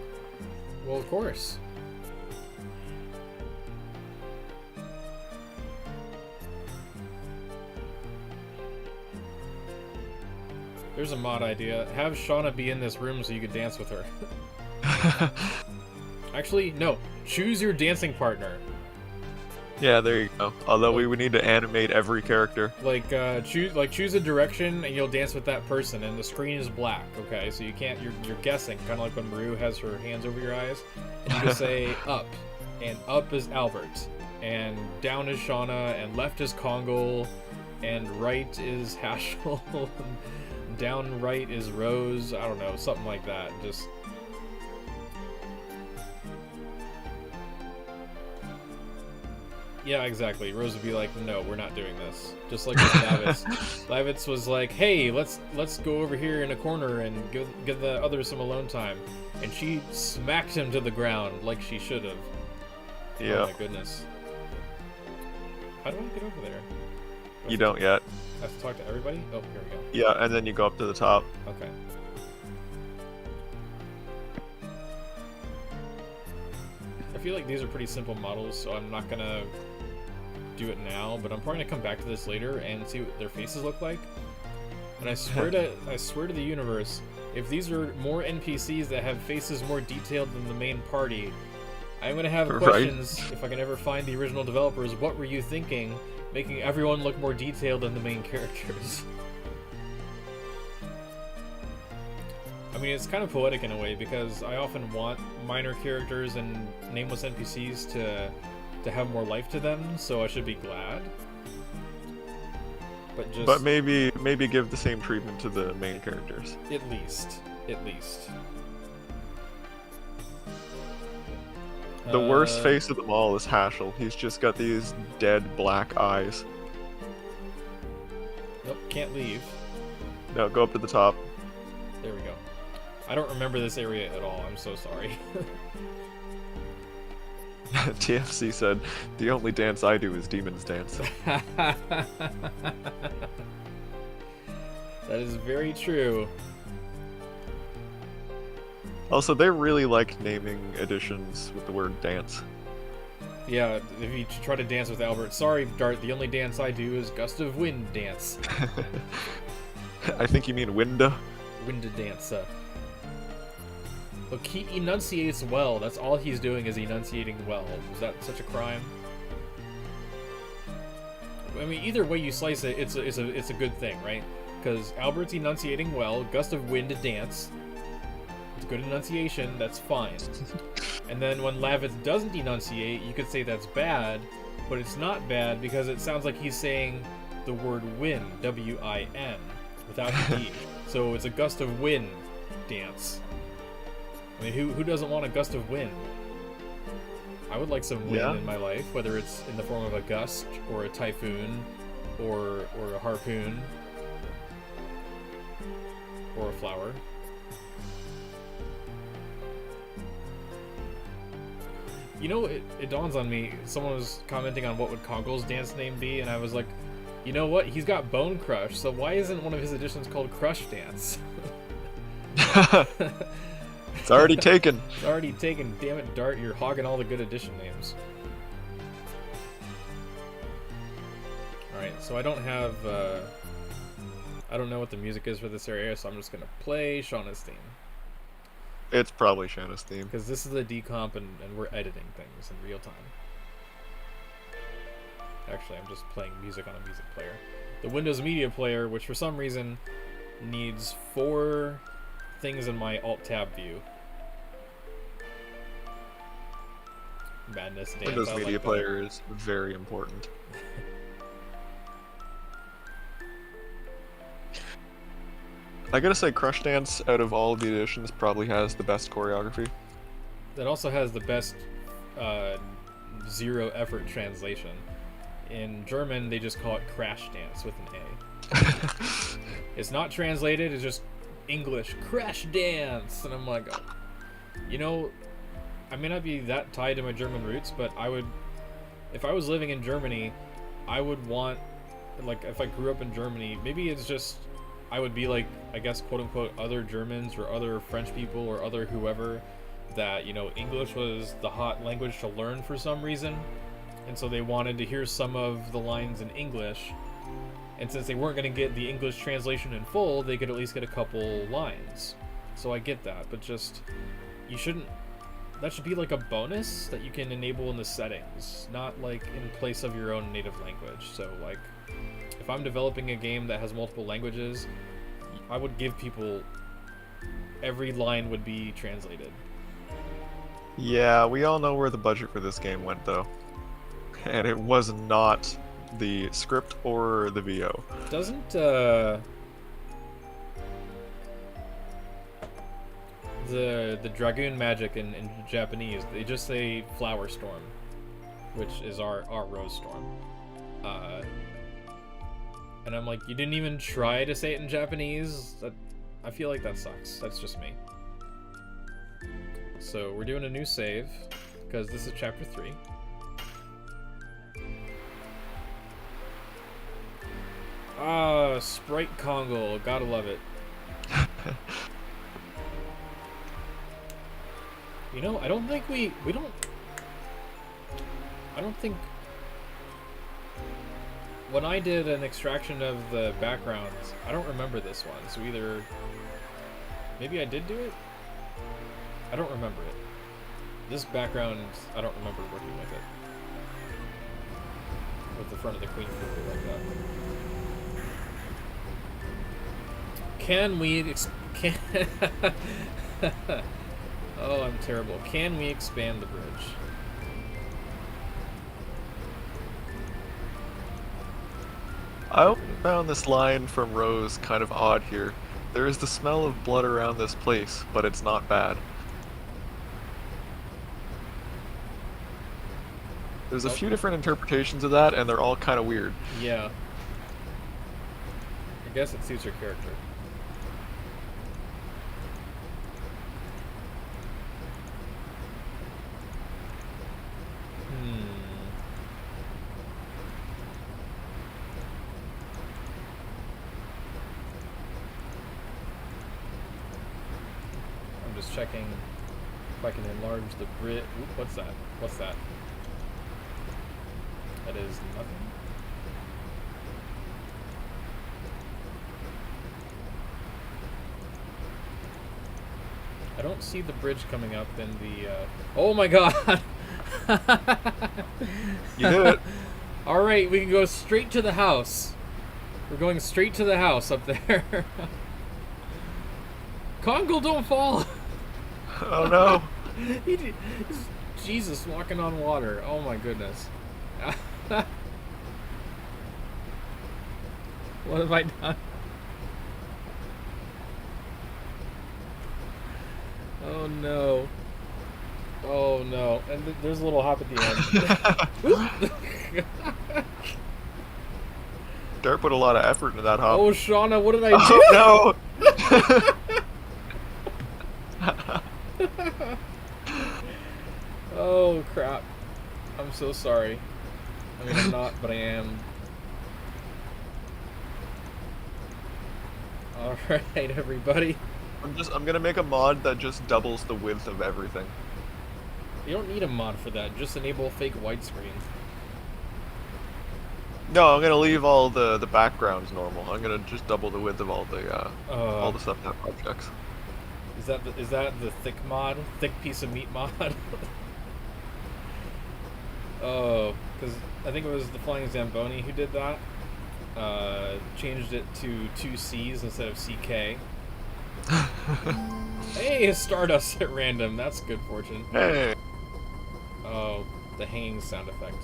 Well, of course. There's a mod idea. Have Shauna be in this room so you can dance with her. Actually, no. Choose your dancing partner. Yeah, there you go. Although we would need to animate every character. Like, choose a direction and you'll dance with that person, and the screen is black. Okay, so you can't. You're guessing, kind of like when Maru has her hands over your eyes. And you can say up, and up is Albert, and down is Shauna, and left is Kongol, and right is Hashel, and down right is Rose. I don't know, something like that. Just. Yeah, exactly. Rose would be like, "No, we're not doing this." Just like with Lavitz. Lavitz was like, "Hey, let's go over here in a corner and give the others some alone time," and she smacked him to the ground like she should have. Yeah. Oh my goodness. How do I get over there? You don't yet. I have to talk to everybody. Oh, here we go. Yeah, and then you go up to the top. Okay. I feel like these are pretty simple models, so I'm not gonna do it now, but I'm probably gonna come back to this later and see what their faces look like. And I swear to the universe, if these are more NPCs that have faces more detailed than the main party, I'm gonna have questions if I can ever find the original developers. What were you thinking, making everyone look more detailed than the main characters? I mean, it's kind of poetic in a way, because I often want minor characters and nameless NPCs to have more life to them, so I should be glad. But maybe give the same treatment to the main characters. At least. The worst face of them all is Hashel. He's just got these dead black eyes. Nope, can't leave. No, go up to the top. There we go. I don't remember this area at all. I'm so sorry. TFC said, "The only dance I do is Demon's Dance." That is very true. Also, they really like naming editions with the word dance. Yeah, if you try to dance with Albert, sorry, Dart, the only dance I do is Gust of Wind dance. I think you mean Winda. Wind dance. Look, he enunciates well. That's all he's doing is enunciating well. Was that such a crime? I mean, either way you slice it, it's a good thing, right? Because Albert's enunciating well. Gust of Wind dance. It's good enunciation. That's fine. And then when Lavitz doesn't enunciate, you could say that's bad, but it's not bad because it sounds like he's saying the word win, W-I-N, without the D. So it's a gust of wind dance. I mean, who doesn't want a gust of wind? I would like some wind in my life, whether it's in the form of a gust, or a typhoon, or a harpoon, or a flower. You know, it dawns on me, someone was commenting on what would Kongol's dance name be, and I was like, you know what, he's got Bone Crush, so why isn't one of his editions called Crush Dance? It's already taken. It's already taken. Damn it, Dart, you're hogging all the good edition names. Alright, so I don't have, I don't know what the music is for this area, so I'm just gonna play Shauna's theme. It's probably Shanna's theme. Because this is the decomp and we're editing things in real time. Actually, I'm just playing music on a music player. The Windows Media Player, which for some reason needs 4 things in my Alt-Tab view. Madness dance. Windows Media Player is very important. I gotta say, Crush Dance, out of all of the editions, probably has the best choreography. That also has the best zero effort translation. In German, they just call it Crash Dance with an A. It's not translated, it's just English, Crash Dance! And I'm like, oh. You know, I may not be that tied to my German roots, but I would, if I was living in Germany, I would want, like, if I grew up in Germany, maybe it's just, I would be like, I guess, quote-unquote, other Germans or other French people or other whoever, that, you know, English was the hot language to learn for some reason, and so they wanted to hear some of the lines in English, and since they weren't going to get the English translation in full, they could at least get a couple lines. So I get that, but just, you shouldn't, that should be like a bonus that you can enable in the settings, not like in place of your own native language. So like, if I'm developing a game that has multiple languages, I would give people, every line would be translated. Yeah, we all know where the budget for this game went, though. And it was not the script or the VO. Doesn't, the Dragoon magic in Japanese, they just say Flower Storm, which is our Rose Storm. And I'm like, you didn't even try to say it in Japanese? I feel like that sucks. That's just me. So we're doing a new save, because this is chapter 3. Ah, Sprite Congle, gotta love it. You know, I don't think I don't think, when I did an extraction of the backgrounds, I don't remember this one, so either, maybe I did do it? I don't remember it. This background, I don't remember working with it. With the front of the queen like that. Can we Oh, I'm terrible. Can we expand the bridge? I found this line from Rose kind of odd here. There is the smell of blood around this place, but it's not bad. There's a few different interpretations of that, and they're all kind of weird. Yeah. I guess it suits her character. I'm just checking if I can enlarge the bridge. What's that? What's that? That is nothing. I don't see the bridge coming up in the, Oh my god! You did it! Alright, we can go straight to the house. We're going straight to the house up there. Congle, don't fall! Oh no! Jesus, walking on water. Oh my goodness. What have I done? Oh no. Oh no. And there's a little hop at the end. Dart put a lot of effort into that hop. Oh, Shauna, what did I do? Oh no! Oh crap. I'm so sorry. I mean, I'm not, but I am. Alright, everybody. I'm gonna make a mod that just doubles the width of everything. You don't need a mod for that. Just enable fake widescreen. No, I'm gonna leave all the backgrounds normal. I'm gonna just double the width of all the stuff that objects. Is that the thick mod? Thick piece of meat mod? Oh, because I think it was the Flying Zamboni who did that. Changed it to 2 C's instead of CK. Hey, Stardust at random. That's good fortune. Hey. Oh, the hanging sound effect.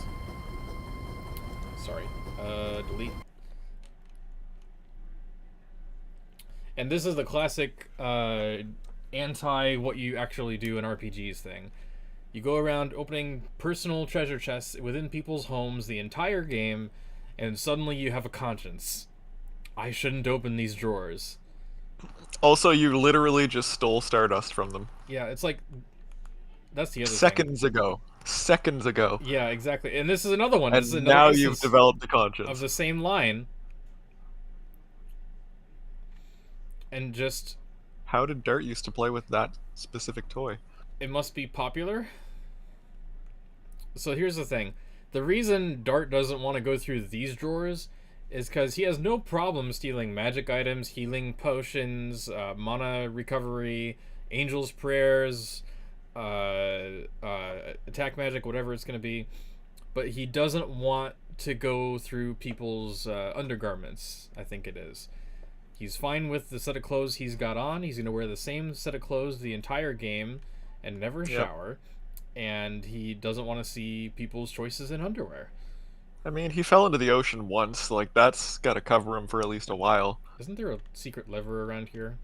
Sorry. Delete. And this is the classic anti what you actually do in RPGs thing. You go around opening personal treasure chests within people's homes the entire game, and suddenly you have a conscience. I shouldn't open these drawers. Also, you literally just stole Stardust from them. Yeah, it's like that's the other Seconds thing. ago. Seconds ago. Yeah, exactly. And this is another one. This is And another now you've instance developed the of conscience. the same line. And just How did Dart used to play with that specific toy? it must be popular. So here's the thing. The reason Dart doesn't want to go through these drawers is because he has no problem stealing magic items, healing potions, mana recovery, angel's prayers, attack magic, whatever it's going to be. But he doesn't want to go through people's undergarments, I think it is. He's fine with the set of clothes he's got on. He's going to wear the same set of clothes the entire game and never shower. And he doesn't want to see people's choices in underwear. I mean, he fell into the ocean once. Like, that's gotta cover him for at least a while. Isn't there a secret lever around here?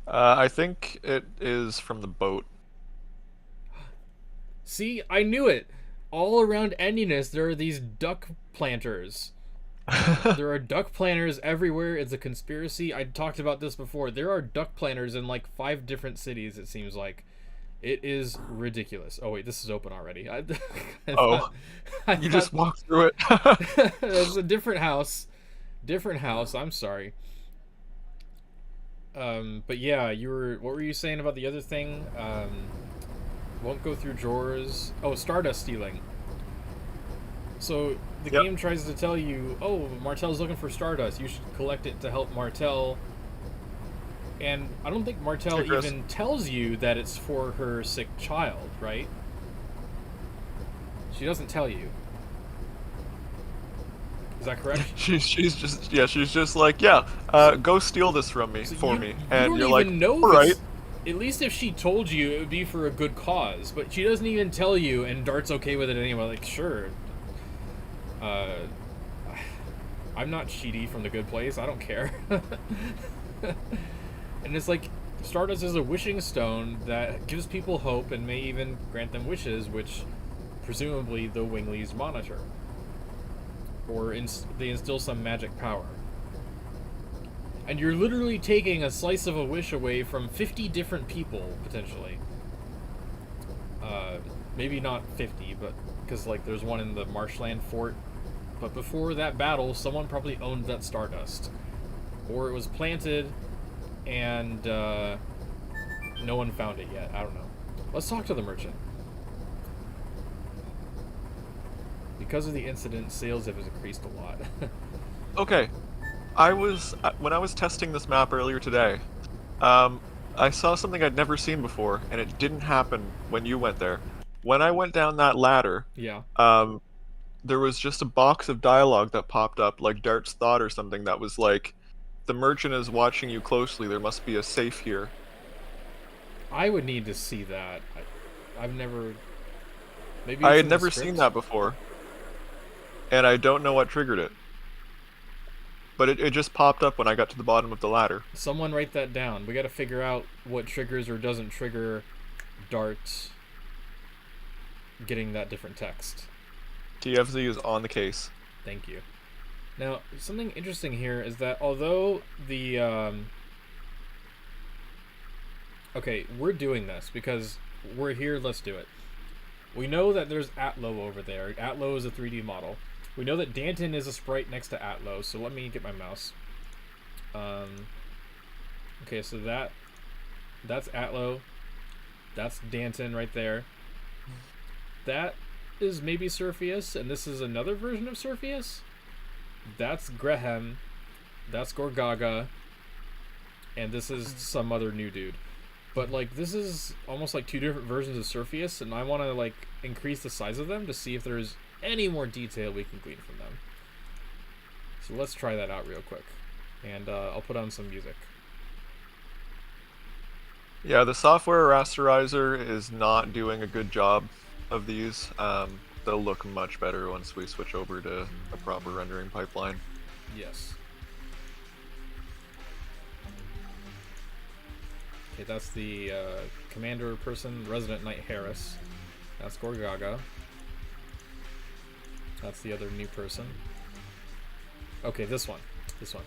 I think it is from the boat. See, I knew it. All around Endiness, there are these duck planters. There are duck planters everywhere. It's a conspiracy. I talked about this before. There are duck planters in like 5 different cities, it seems like. It is ridiculous. Oh, wait, this is open already. You just walked through it. It's a different house. Different house. I'm sorry. But yeah, what were you saying about the other thing? Won't go through drawers. Oh, Stardust stealing. So the game tries to tell you, oh, Martel's looking for Stardust. You should collect it to help Martel. And I don't think Martel even tells you that it's for her sick child, right? She doesn't tell you. Is that correct? she's just like, go steal this from me me. And you're like, know right. At least if she told you, it would be for a good cause. But she doesn't even tell you, and Dart's okay with it anyway. Like, sure. I'm not Sheedy from The Good Place. I don't care. And it's like, Stardust is a wishing stone that gives people hope and may even grant them wishes, which presumably the Winglies monitor. Or they instill some magic power. And you're literally taking a slice of a wish away from 50 different people, potentially. Maybe not 50, but because like there's one in the Marshland Fort. But before that battle, someone probably owned that Stardust. Or it was planted and no one found it yet. I don't know. Let's talk to the merchant. Because of the incident, sales have increased a lot. Okay. When I was testing this map earlier today, I saw something I'd never seen before, and it didn't happen when you went there. When I went down that ladder, there was just a box of dialogue that popped up, like Dart's thought or something, that was like, the merchant is watching you closely, there must be a safe here. I would need to see that. I've never... Maybe I had never seen that before. And I don't know what triggered it. But it just popped up when I got to the bottom of the ladder. Someone write that down. We gotta figure out what triggers or doesn't trigger Dart getting that different text. TFZ is on the case. Thank you. Now, something interesting here is that although the... Okay, we're doing this because we're here, let's do it. We know that there's Atlo over there. Atlo is a 3D model. We know that Danton is a sprite next to Atlo, so let me get my mouse. Okay, so that's Atlo. That's Danton right there. That is maybe Surfius, and this is another version of Surfius. That's Graham. That's Gorgaga. And this is some other new dude. But, like, this is almost like 2 different versions of Surfius, and I want to, like, increase the size of them to see if there's any more detail we can glean from them. So let's try that out real quick. And I'll put on some music. Yeah, the software rasterizer is not doing a good job of these. They'll look much better once we switch over to a proper rendering pipeline. Yes. Okay, that's the commander person, Resident Knight Harris. That's Gorgaga. That's the other new person. Okay, this one. This one.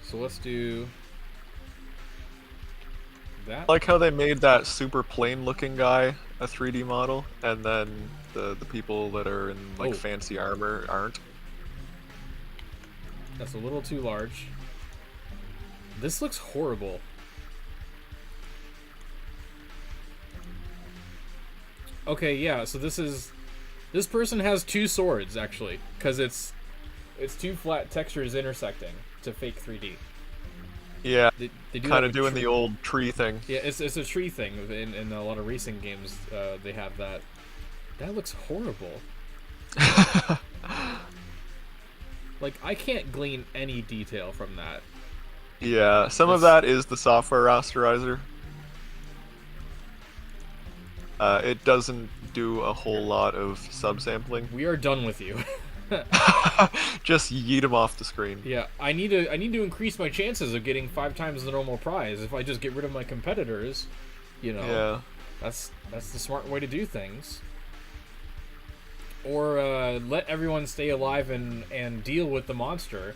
So let's do that. I like how they made that super plain looking guy a 3D model, and then the people that are in like fancy armor aren't. That's a little too large. This looks horrible. Okay, yeah, so this person has two swords actually, because it's two flat textures intersecting to fake 3D. Yeah, they do kind of doing the old tree thing. Yeah, it's a tree thing. In a lot of racing games, they have that. That looks horrible. Like, I can't glean any detail from that. Yeah, some of that is the software rasterizer. It doesn't do a whole lot of subsampling. We are done with you. Just yeet them off the screen. Yeah, I need to increase my chances of getting 5 times the normal prize. If I just get rid of my competitors, you know, yeah, that's the smart way to do things. Or let everyone stay alive and deal with the monster,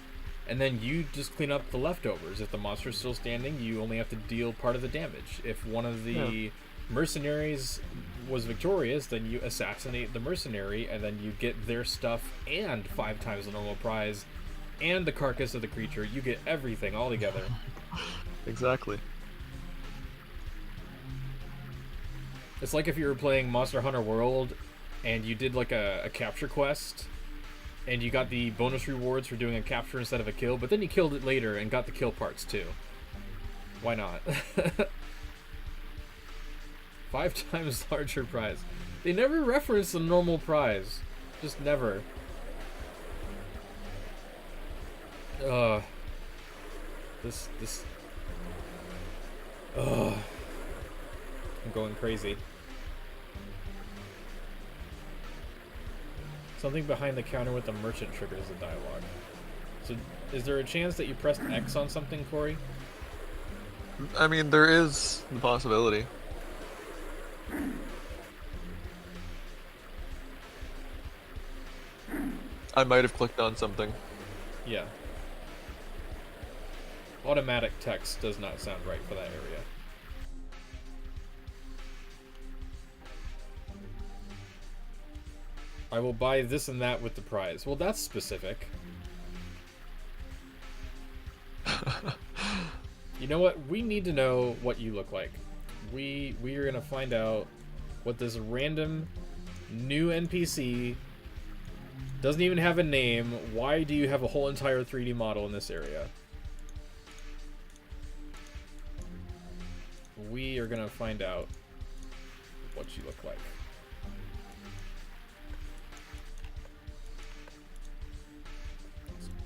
and then you just clean up the leftovers. If the monster's still standing, you only have to deal part of the damage. If one of the mercenaries was victorious, then you assassinate the mercenary, and then you get their stuff and 5 times the normal prize, and the carcass of the creature. You get everything all together. Exactly. It's like if you were playing Monster Hunter World, and you did like a capture quest, and you got the bonus rewards for doing a capture instead of a kill, but then you killed it later and got the kill parts too. Why not? 5 times larger prize. They never reference the normal prize. Just never. This. I'm going crazy. Something behind the counter with the merchant triggers the dialogue. So, is there a chance that you pressed X on something, Corey? I mean, there is the possibility. I might have clicked on something. Yeah. Automatic text does not sound right for that area. I will buy this and that with the prize. Well, that's specific. You know what? We need to know what you look like. We are gonna find out what this random new NPC doesn't even have a name. Why do you have a whole entire 3D model in this area? We are gonna find out what you look like.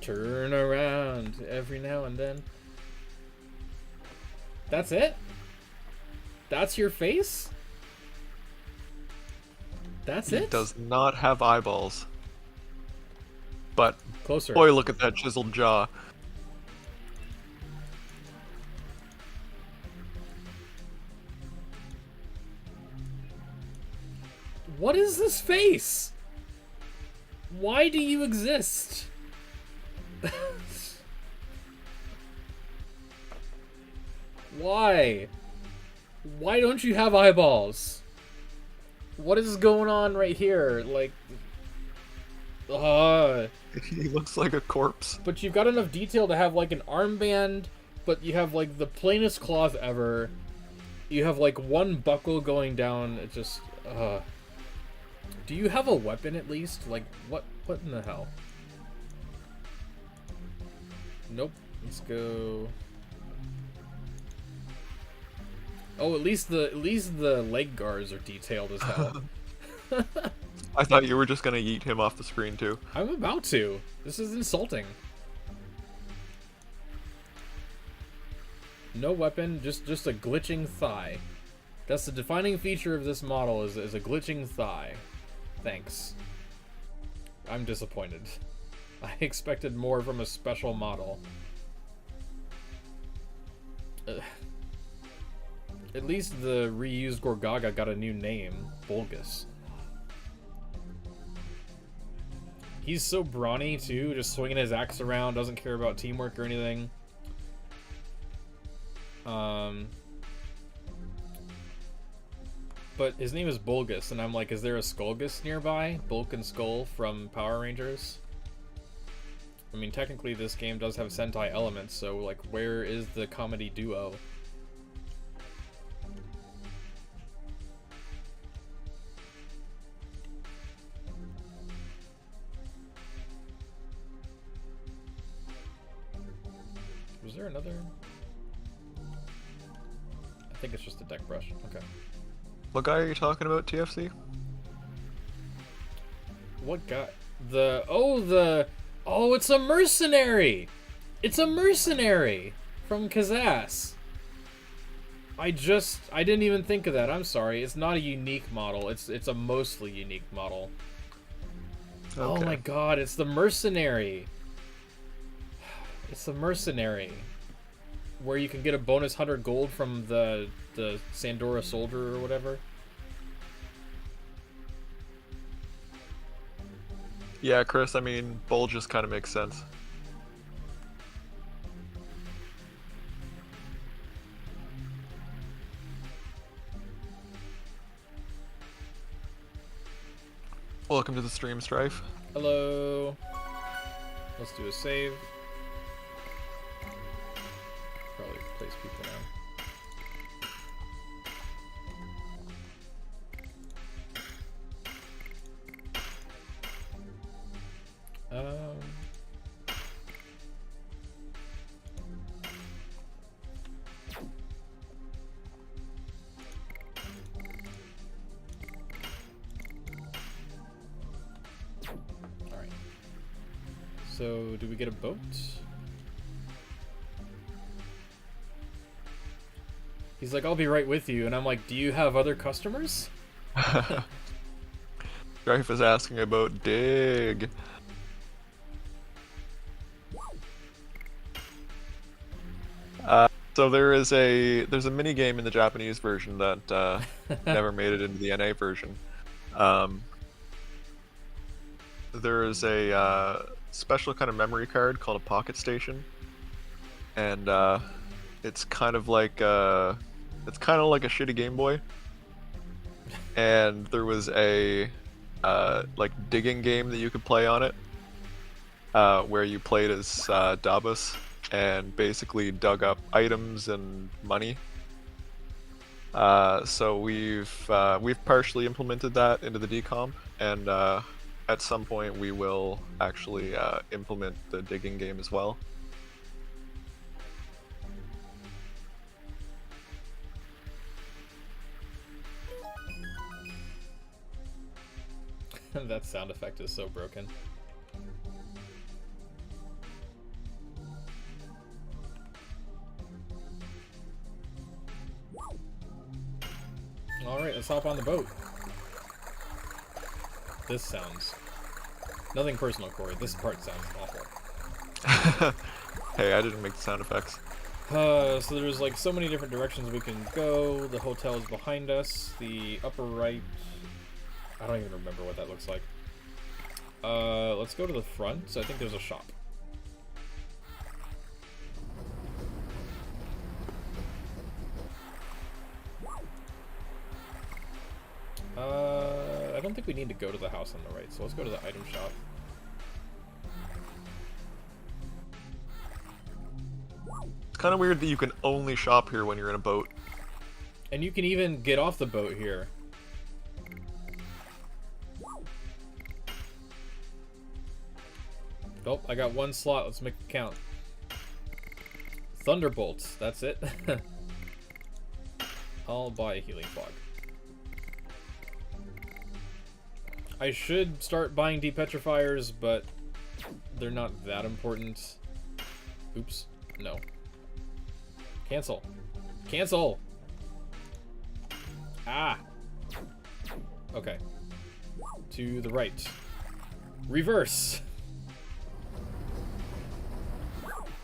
Turn around every now and then. That's it? That's your face? That's it? It does not have eyeballs. But, closer. Boy, look at that chiseled jaw. What is this face? Why do you exist? Why? Why don't you have eyeballs? What is going on right here? Like, He looks like a corpse. but you've got enough detail to have like an armband, but you have like the plainest cloth ever. You have like one buckle going down. It just, Do you have a weapon at least? Like, what in the hell? Nope. Let's go. Oh, at least the leg guards are detailed as hell. I thought you were just gonna yeet him off the screen too. I'm about to. This is insulting. No weapon, just a glitching thigh. That's the defining feature of this model is a glitching thigh. Thanks. I'm disappointed. I expected more from a special model. At least the reused Gorgaga got a new name, Bulgus. He's so brawny too, just swinging his axe around, doesn't care about teamwork or anything. But his name is Bulgus, and I'm like, is there a Skullgus nearby? Bulk and Skull from Power Rangers? I mean, technically this game does have Sentai elements, so, like, where is the comedy duo? Was there another? I think it's just a deck brush. Okay. What guy are you talking about, TFC? What guy? Oh, it's a mercenary! It's a mercenary! From Kazas. I didn't even think of that. I'm sorry. It's not a unique model. It's a mostly unique model. Okay. Oh my god, it's the mercenary! It's the mercenary. Where you can get a bonus 100 gold from the Sandora soldier or whatever. Yeah, Chris, I mean, Bull just kind of makes sense. Welcome to the stream, Strife. Hello. Let's do a save. Probably place people now. Alright. So, do we get a boat? He's like, I'll be right with you. And I'm like, do you have other customers? Strife is asking about Dig. So there's a mini game in the Japanese version that never made it into the NA version. There is a special kind of memory card called a Pocket Station, and it's kind of like a shitty Game Boy. And there was a like digging game that you could play on it, where you played as Dabus and basically dug up items and money. So we've partially implemented that into the decomp, and at some point we will actually implement the digging game as well. That sound effect is so broken. Alright, let's hop on the boat. This sounds... Nothing personal, Corey. This part sounds awful. Hey, I didn't make the sound effects. So there's like so many different directions we can go. The hotel is behind us. The upper right... I don't even remember what that looks like. Let's go to the front. So I think there's a shop. I don't think we need to go to the house on the right, so let's go to the item shop. It's kind of weird that you can only shop here when you're in a boat. And you can even get off the boat here. Oh, I got one slot. Let's make it count. Thunderbolts. That's it. I'll buy a healing fog. I should start buying depetrifiers, but they're not that important. Oops. No. Cancel. Cancel! Ah! Okay. To the right. Reverse!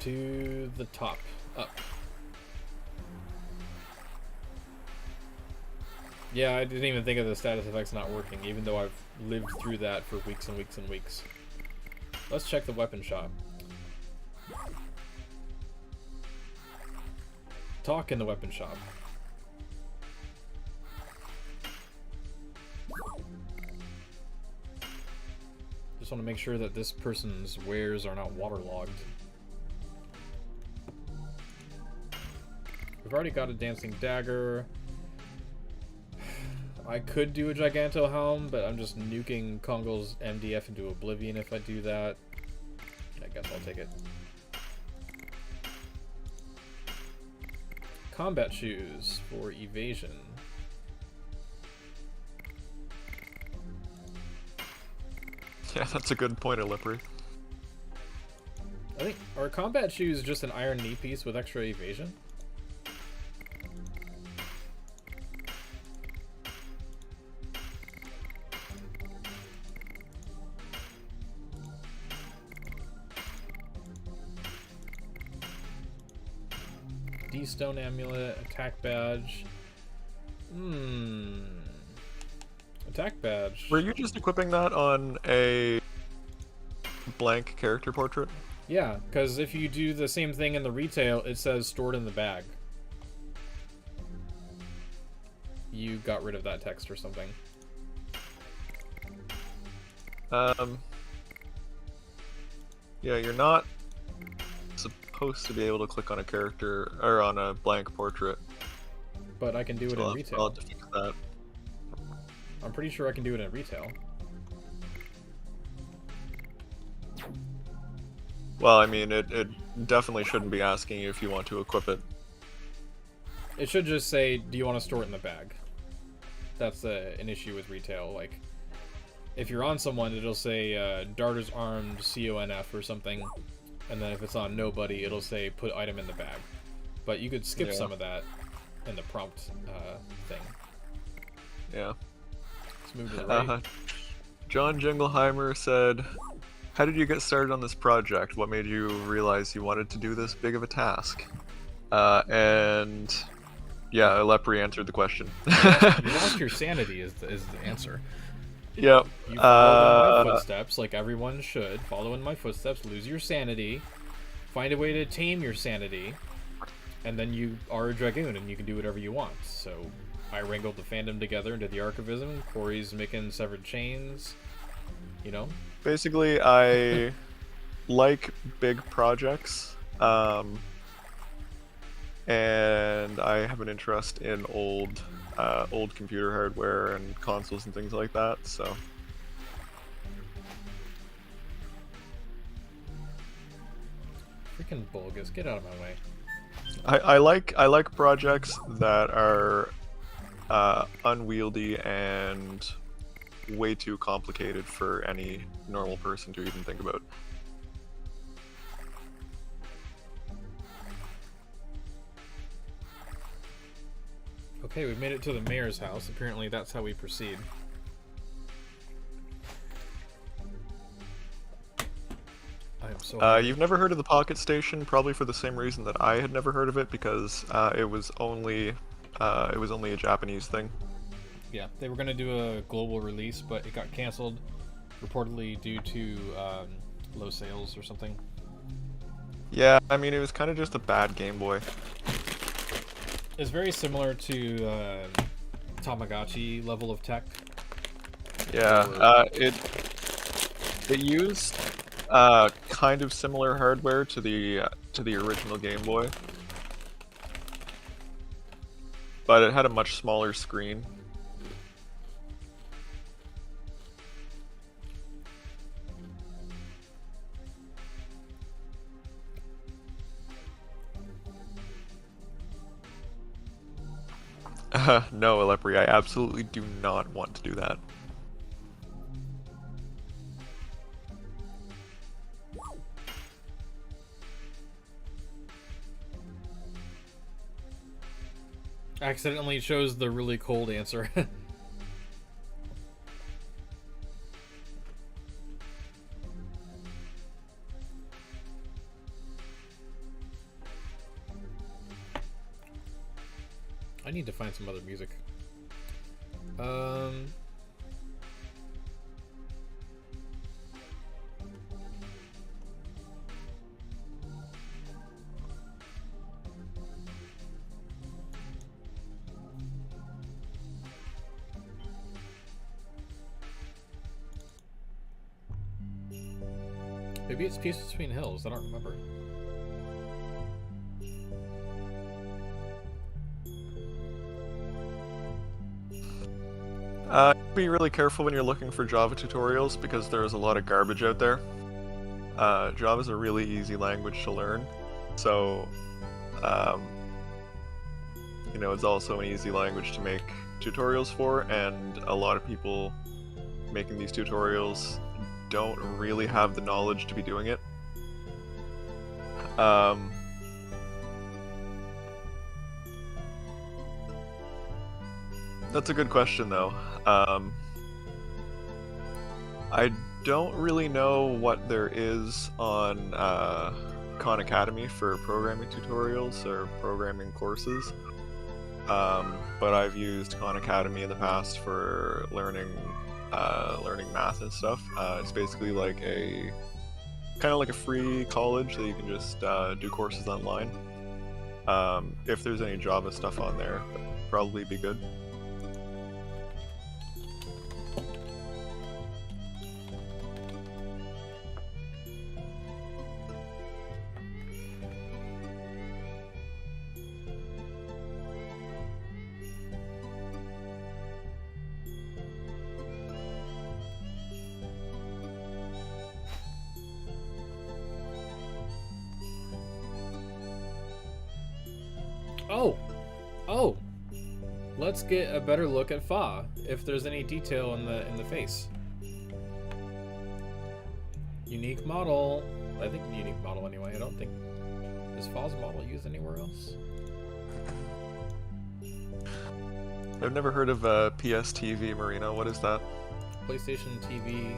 To the top. Up. Yeah, I didn't even think of the status effects not working, even though I've lived through that for weeks and weeks and weeks. Let's check the weapon shop. Talk in the weapon shop. Just want to make sure that this person's wares are not waterlogged. We've already got a dancing dagger. I could do a Giganto Helm, but I'm just nuking Kongo's MDF into oblivion if I do that. I guess I'll take it. Combat shoes for evasion. Yeah, that's a good point, Illipri. I think, are combat shoes just an iron knee piece with extra evasion? D-Stone Amulet, Attack Badge. Attack Badge. Were you just equipping that on a blank character portrait? Yeah, because if you do the same thing in the retail, it says stored in the bag. You got rid of that text or something. Yeah, you're not supposed to be able to click on a character or on a blank portrait. But I can do it in retail. I'll have to fix that. I'm pretty sure I can do it in retail. Well, I mean, it definitely shouldn't be asking you if you want to equip it. It should just say, do you want to store it in the bag? That's an issue with retail. Like, if you're on someone, it'll say Darter's armed CONF or something. And then if it's on nobody, it'll say put item in the bag. But you could skip some of that in the prompt thing. Yeah. Let's move to the right. John Jingleheimer said, how did you get started on this project? What made you realize you wanted to do this big of a task? And yeah, Lepri answered the question. You lost your sanity is the answer. Yep. You follow in my footsteps, like everyone should. Follow in my footsteps, lose your sanity, find a way to tame your sanity, and then you are a Dragoon and you can do whatever you want. So I wrangled the fandom together into the Archivism. Corey's making Severed Chains, you know? Basically, I like big projects, and I have an interest in old computer hardware and consoles and things like that, so. Freaking Bulgus, get out of my way. I like projects that are unwieldy and way too complicated for any normal person to even think about. Okay, we've made it to the mayor's house. Apparently that's how we proceed. I am so You've never heard of the Pocket Station, probably for the same reason that I had never heard of it, because it was only a Japanese thing. Yeah, they were going to do a global release, but it got canceled, reportedly due to low sales or something. Yeah, I mean, it was kind of just a bad Game Boy. It's very similar to Tamagotchi level of tech. Yeah, it used kind of similar hardware to the original Game Boy, but it had a much smaller screen. No, Alepri, I absolutely do not want to do that. Accidentally chose the really cold answer. I need to find some other music. Maybe it's Peace Between Hills. I don't remember. Be really careful when you're looking for Java tutorials because there's a lot of garbage out there. Java's a really easy language to learn, so you know, it's also an easy language to make tutorials for, and a lot of people making these tutorials don't really have the knowledge to be doing it. That's a good question, though. I don't really know what there is on Khan Academy for programming tutorials or programming courses, but I've used Khan Academy in the past for learning math and stuff. It's basically like kind of like a free college that you can just do courses online. If there's any Java stuff on there, that'd probably be good. Oh, let's get a better look at Fa. If there's any detail in the face. Unique model. I think unique model anyway. I don't think is Fa's model used anywhere else. I've never heard of PSTV, Marino. What is that? PlayStation TV.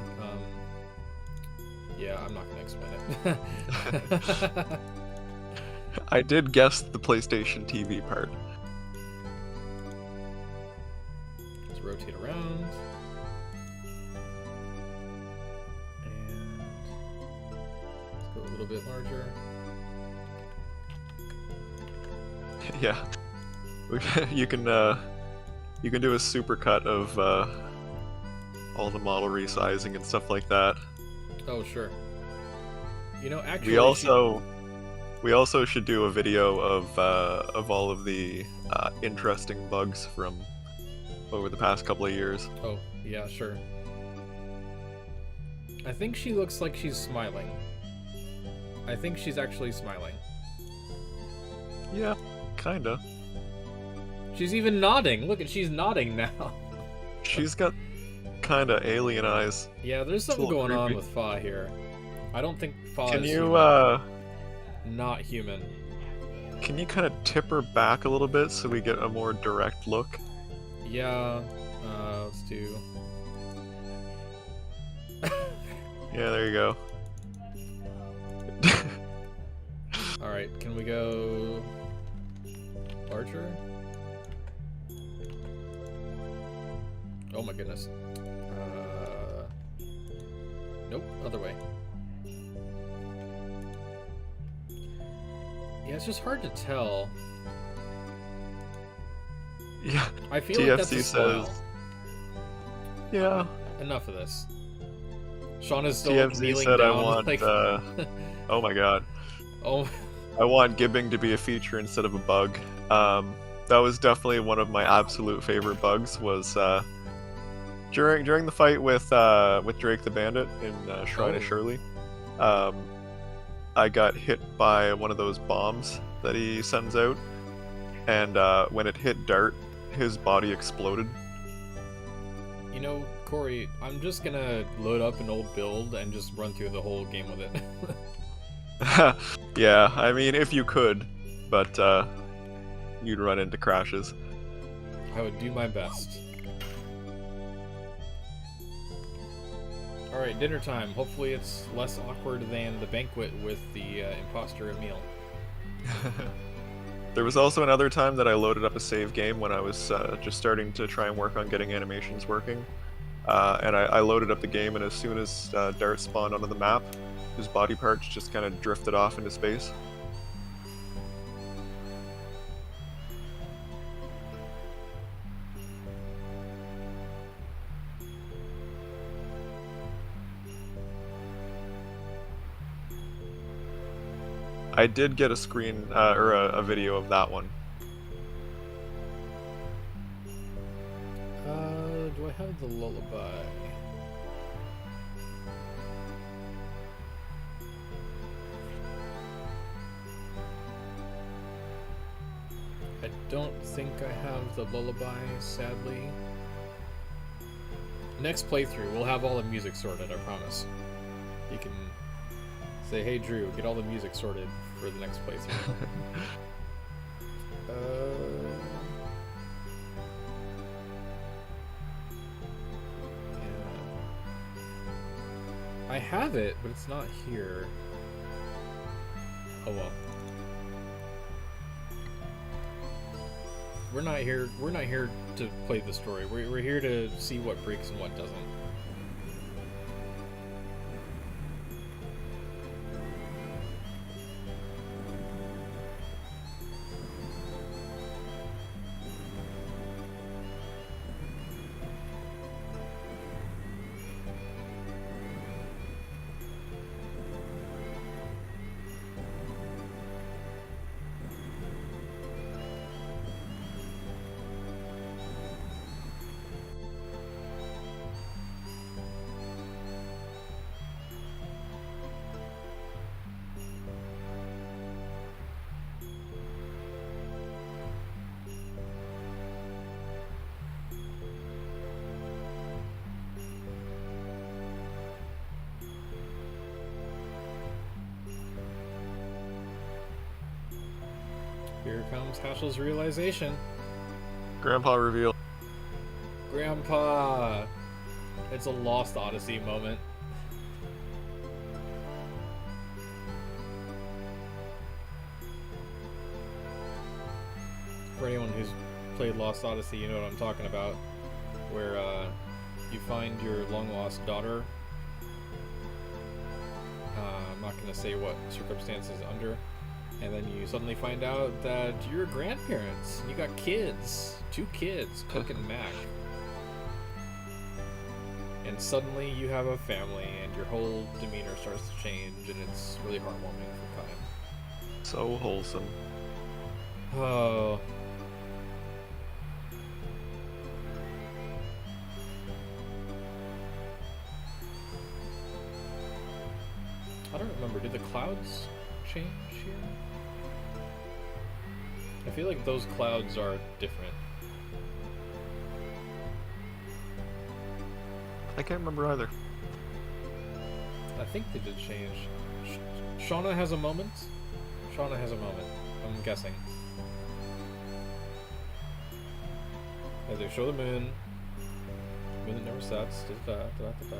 Yeah, I'm not gonna explain it. I did guess the PlayStation TV part. Let's rotate around. And let's go a little bit larger. Yeah. You can do a super cut of all the model resizing and stuff like that. Oh, sure. You know, actually, we also should do a video of all of the interesting bugs from over the past couple of years. Oh, yeah, sure. I think she looks like she's smiling. I think she's actually smiling. Yeah, kinda. She's even nodding. Look, she's nodding now. She's got kinda alien eyes. Yeah, there's something going creepy on with Fa here. I don't think Fa Can is you human. Not human. Can you kind of tip her back a little bit so we get a more direct look? Yeah, let's do... Yeah, there you go. Alright, can we go... larger? Oh my goodness. Nope, other way. Yeah, it's just hard to tell. Yeah. I feel TFC like that's a smile. says. Yeah. Enough of this. Sean is still TFC kneeling said down. I want. Like... Oh my god. Oh. I want gibbing to be a feature instead of a bug. That was definitely one of my absolute favorite bugs. Was during the fight with Drake the Bandit in Shrine of Shirley. I got hit by one of those bombs that he sends out, and when it hit Dart, his body exploded. You know, Corey, I'm just gonna load up an old build and just run through the whole game with it. Yeah, I mean, if you could, but you'd run into crashes. I would do my best. Alright, dinner time. Hopefully it's less awkward than the banquet with the imposter Emil. There was also another time that I loaded up a save game when I was just starting to try and work on getting animations working. And I loaded up the game, and as soon as Dart spawned onto the map, his body parts just kind of drifted off into space. I did get a screen, or a video of that one. Do I have the lullaby? I don't think I have the lullaby, sadly. Next playthrough, we'll have all the music sorted, I promise. You can say, hey Drew, get all the music sorted for the next playthrough. I have it, but it's not here. Oh well. We're not here to play the story. We're here to see what breaks and what doesn't. Here comes Hashel's realization. Grandpa reveal. Grandpa! It's a Lost Odyssey moment. For anyone who's played Lost Odyssey, you know what I'm talking about. Where you find your long-lost daughter. I'm not going to say what circumstances under. And then you suddenly find out that you're grandparents. You got kids. 2 kids, Cook and Mac. And suddenly you have a family and your whole demeanor starts to change and it's really heartwarming for Kyle. So wholesome. Oh. I don't remember. Did the clouds change here? I feel like those clouds are different. I can't remember either. I think they did change. Shauna has a moment? Shauna has a moment. I'm guessing. As they show the moon. Moon that never sets. Da-da-da-da-da-da.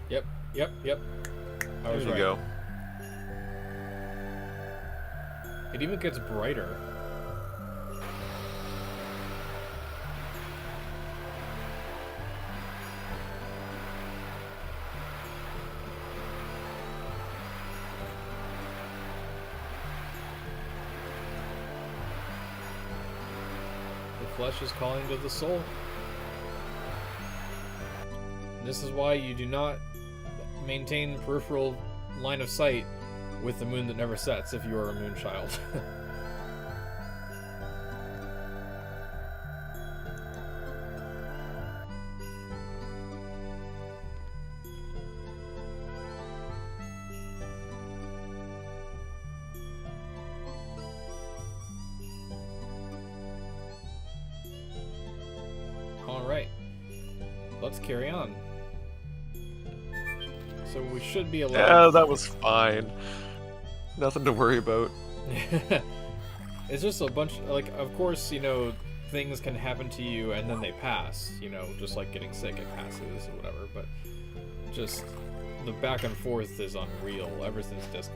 Yep. I was There right. you go. It even gets brighter. The flesh is calling to the soul. This is why you do not maintain peripheral line of sight with the moon that never sets if you are a moon child. Alright, let's carry on. So we should be allowed. Yeah, that was fine. Nothing to worry about. It's just a bunch, like, of course, you know, things can happen to you and then they pass, you know, just like getting sick, it passes or whatever, but just the back and forth is unreal ever since disc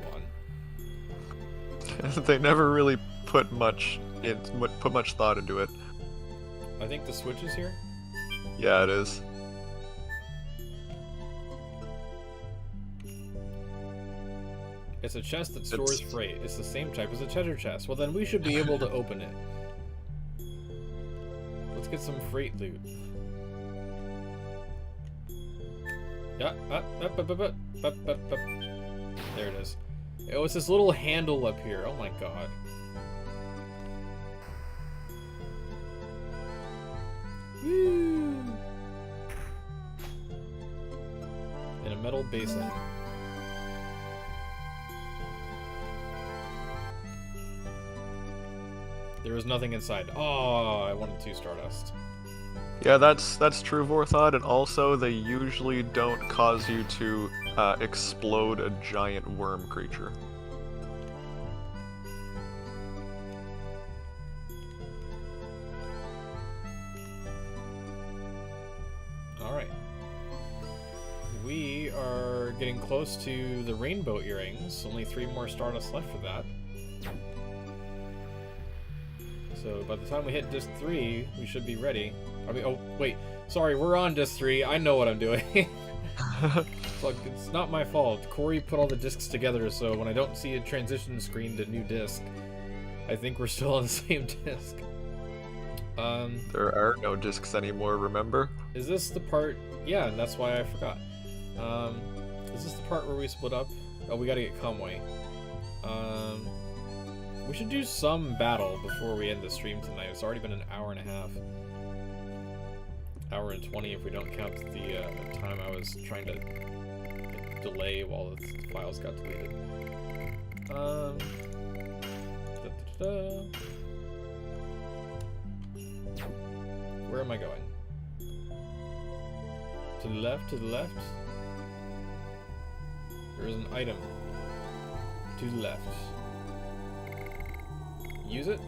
1. They never really put much thought into it. I think the switch is here? Yeah, it is. It's a chest that stores freight. It's the same type as a treasure chest. Well, then we should be able to open it. Let's get some freight loot. Yeah, there it is. Oh, it's this little handle up here. Oh my god. Woo! In a metal basin. There was nothing inside. Oh, I wanted 2 Stardust. Yeah, that's true, Vorthod, and also they usually don't cause you to explode a giant worm creature. Alright. We are getting close to the rainbow earrings. Only 3 more Stardust left for that. So by the time we hit disc 3, we should be ready. I mean, oh wait, sorry, we're on disc 3. I know what I'm doing. Look, it's not my fault. Corey put all the discs together, so when I don't see a transition screen to new disc, I think we're still on the same disc. There are no discs anymore, remember? Is this the part? Yeah, and that's why I forgot. Is this the part where we split up? Oh, we gotta get Conway. We should do some battle before we end the stream tonight. It's already been an hour and a half. Hour and 20 if we don't count the time I was trying to delay while the files got deleted. Where am I going? To the left, to the left. There is an item. To the left. Use it?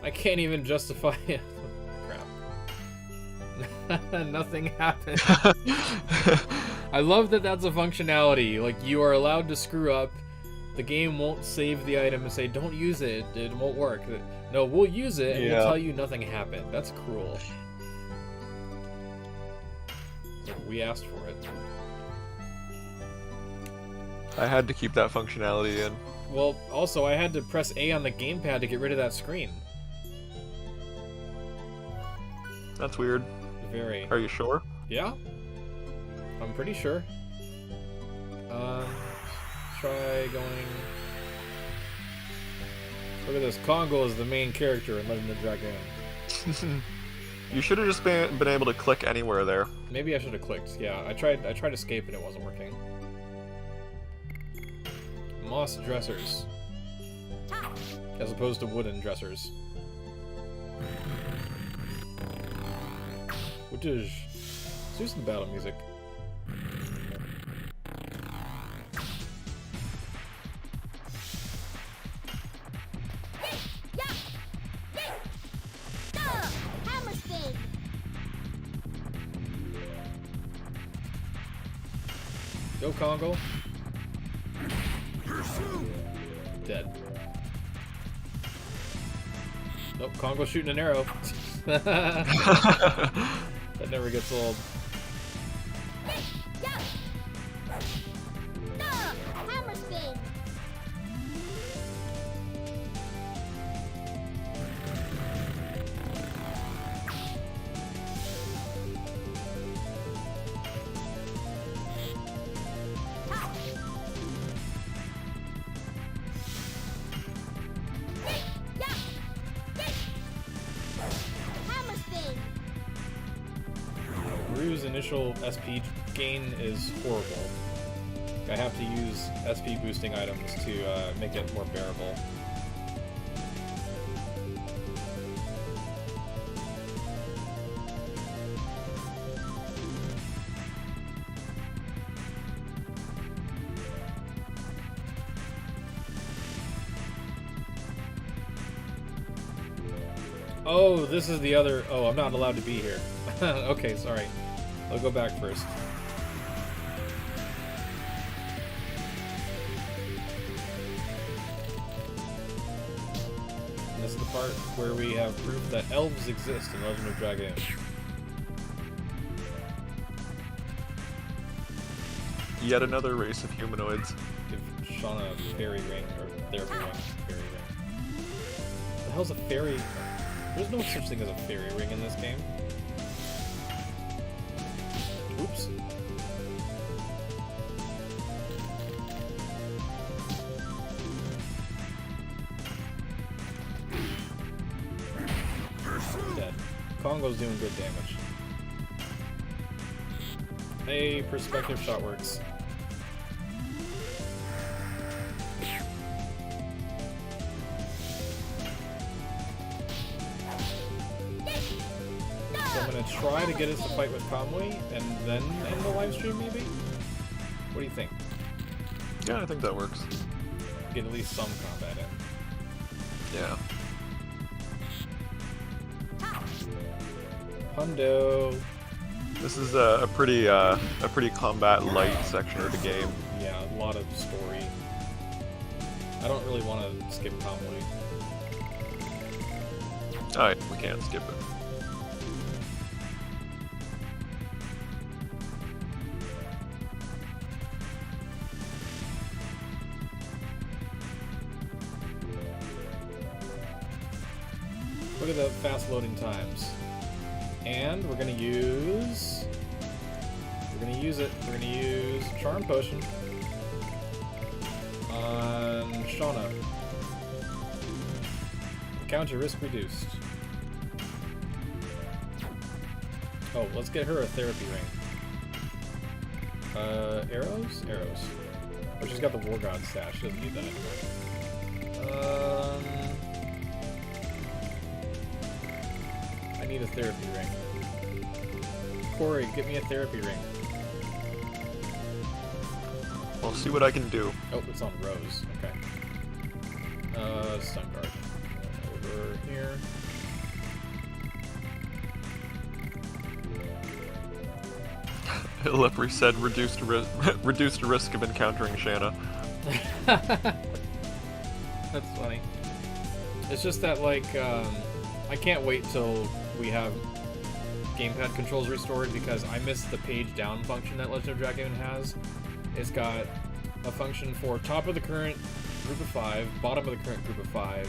I can't even justify it. Crap. Nothing happened. I love that that's a functionality. Like, you are allowed to screw up. The game won't save the item and say, don't use it. It won't work. No, we'll use it and we'll tell you nothing happened. That's cruel. We asked for it. I had to keep that functionality in. Well, also, I had to press A on the gamepad to get rid of that screen. That's weird. Very. Are you sure? Yeah? I'm pretty sure. Try going... Look at this. Congo is the main character in Legend of Dragoon. You should have just been able to click anywhere there. Maybe I should have clicked. Yeah, I tried escape and it wasn't working. Moss dressers. As opposed to wooden dressers. Which is... Let's do some battle music. Go, Congo. Dead. Nope, Congo's shooting an arrow. That never gets old. Initial SP gain is horrible. I have to use SP boosting items to make it more bearable. Oh, this is the other... Oh, I'm not allowed to be here. Okay, sorry. I'll go back first. And this is the part where we have proof that elves exist in Legend of Dragoon. Yet another race of humanoids. Give Shauna a fairy ring, or therapy ring. Fairy ring. What the hell's a fairy? There's no such thing as a fairy ring in this game. Oops. Dead. Congo's doing good damage. Hey, perspective shot works. So I'm gonna try to get us to fight with Conway, and then end the live stream, maybe? What do you think? Yeah, I think that works. Get at least some combat in. Yeah. Hundo. This is a pretty combat light section of the game. Yeah, a lot of story. I don't really want to skip Conway. Alright, we can't skip it. Look at the fast loading times. And we're gonna use Charm Potion on Shauna. Encounter risk reduced. Oh, let's get her a therapy ring. Arrows? Arrows. Oh, she's got the War God stash. She doesn't need that anymore. I need a therapy ring. Corey, get me a therapy ring. I'll see what I can do. Oh, it's on Rose. Okay. Stun guard. Over here. Leopard said reduced risk of encountering Shanna. That's funny. It's just that, like, I can't wait till we have gamepad controls restored because I missed the page down function that Legend of Dragoon has. It's got a function for top of the current group of 5, bottom of the current group of 5,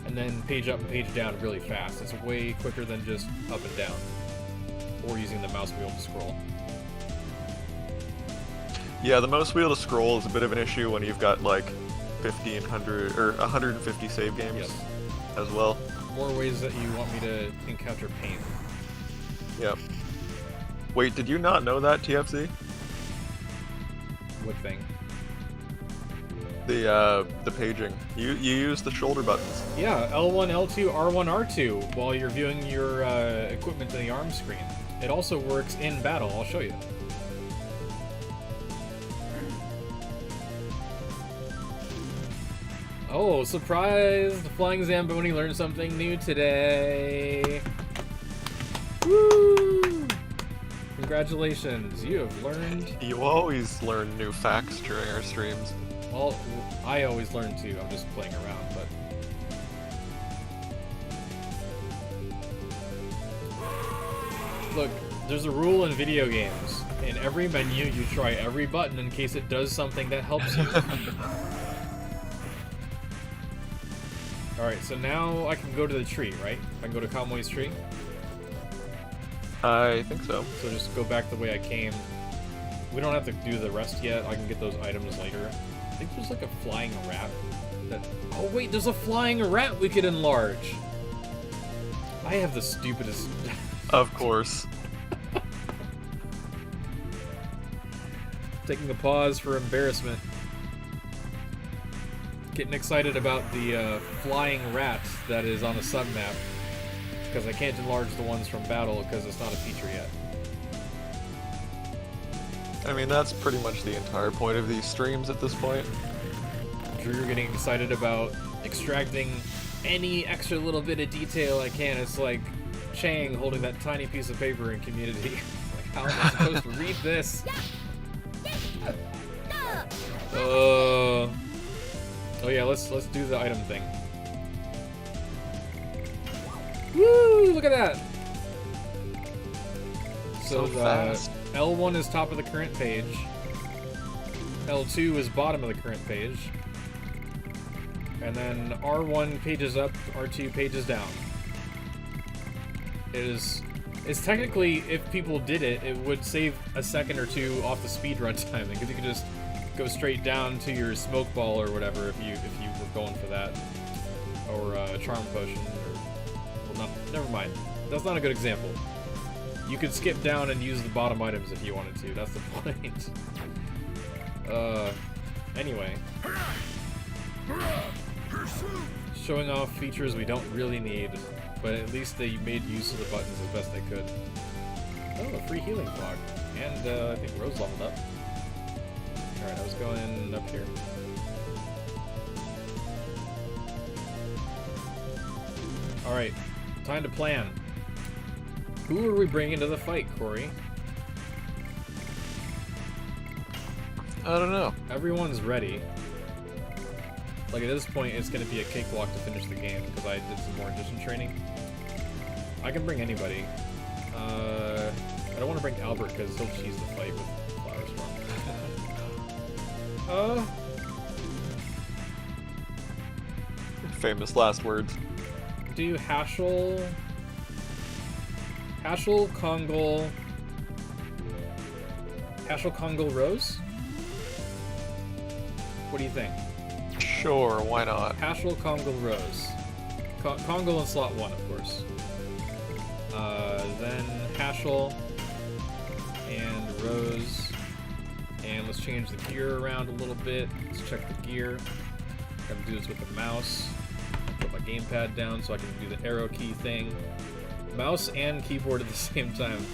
and then page up and page down really fast. It's way quicker than just up and down, or using the mouse wheel to scroll. Yeah, the mouse wheel to scroll is a bit of an issue when you've got like 1,500 or 150 save games as well. More ways that you want me to encounter pain. Yep. Wait, did you not know that, TFC? What thing? The paging. You use the shoulder buttons. Yeah, L1, L2, R1, R2 while you're viewing your equipment in the arm screen. It also works in battle. I'll show you. Oh, surprise! The Flying Zamboni learned something new today. Woo! Congratulations, you have learned... You always learn new facts during our streams. Well, I always learn too. I'm just playing around, but... Look, there's a rule in video games. In every menu, you try every button in case it does something that helps you. Alright, so now I can go to the tree, right? I can go to Conway's tree? I think so. So just go back the way I came. We don't have to do the rest yet. I can get those items later. I think there's like a flying rat that... Oh wait, there's a flying rat we could enlarge! I have the stupidest... Of course. Taking a pause for embarrassment. Getting excited about the flying rat that is on a submap. Because I can't enlarge the ones from battle because it's not a feature yet. I mean, that's pretty much the entire point of these streams at this point. Drew, you're getting excited about extracting any extra little bit of detail I can. It's like Chang holding that tiny piece of paper in Community. Like, how am I supposed to read this? Oh yeah, let's do the item thing. Woo! Look at that. So fast. L1 is top of the current page. L2 is bottom of the current page. And then R1 pages up, R2 pages down. It's technically, if people did it, it would save a second or two off the speedrun time, because you could just go straight down to your smoke ball or whatever if you were going for that, or charm potion, or well, never mind. That's not a good example. You could skip down and use the bottom items if you wanted to. That's the point. Anyway. Showing off features we don't really need, but at least they made use of the buttons as best they could. Oh, a free healing fog. And I think Rose leveled up. Alright, I was going up here. Alright, time to plan. Who are we bringing to the fight, Corey? I don't know. Everyone's ready. Like, at this point, it's going to be a cakewalk to finish the game, because I did some more addition training. I can bring anybody. I don't want to bring Albert, because he'll cheese the fight with Flower Storm. Famous last words. Do Hashel, Kongol, Rose? What do you think? Sure, why not? Hashel, Kongol, Rose. Kongol in slot 1, of course. Then Hashel and Rose. And let's change the gear around a little bit. Let's check the gear. Gotta do this with the mouse. Put my gamepad down so I can do the arrow key thing. Mouse and keyboard at the same time.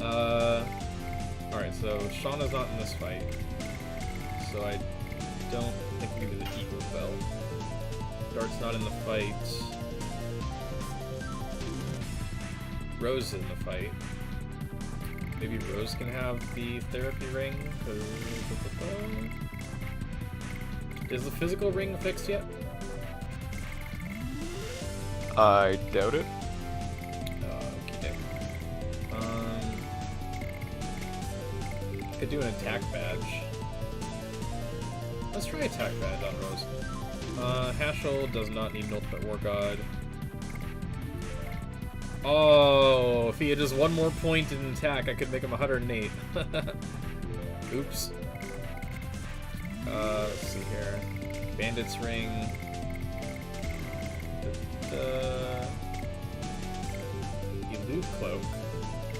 Alright, so Shauna's not in this fight. So I don't think we can do the Eagle Bell. Dart's not in the fight. Rose is in the fight. Maybe Rose can have the therapy ring. Is the physical ring fixed yet? I doubt it. Okay. Could do an attack badge. Let's try attack badge on Rose. Hashel does not need an ultimate war god. Oh, if he had just one more point in attack, I could make him 108. Oops. Let's see here. Bandit's ring. Elude cloak.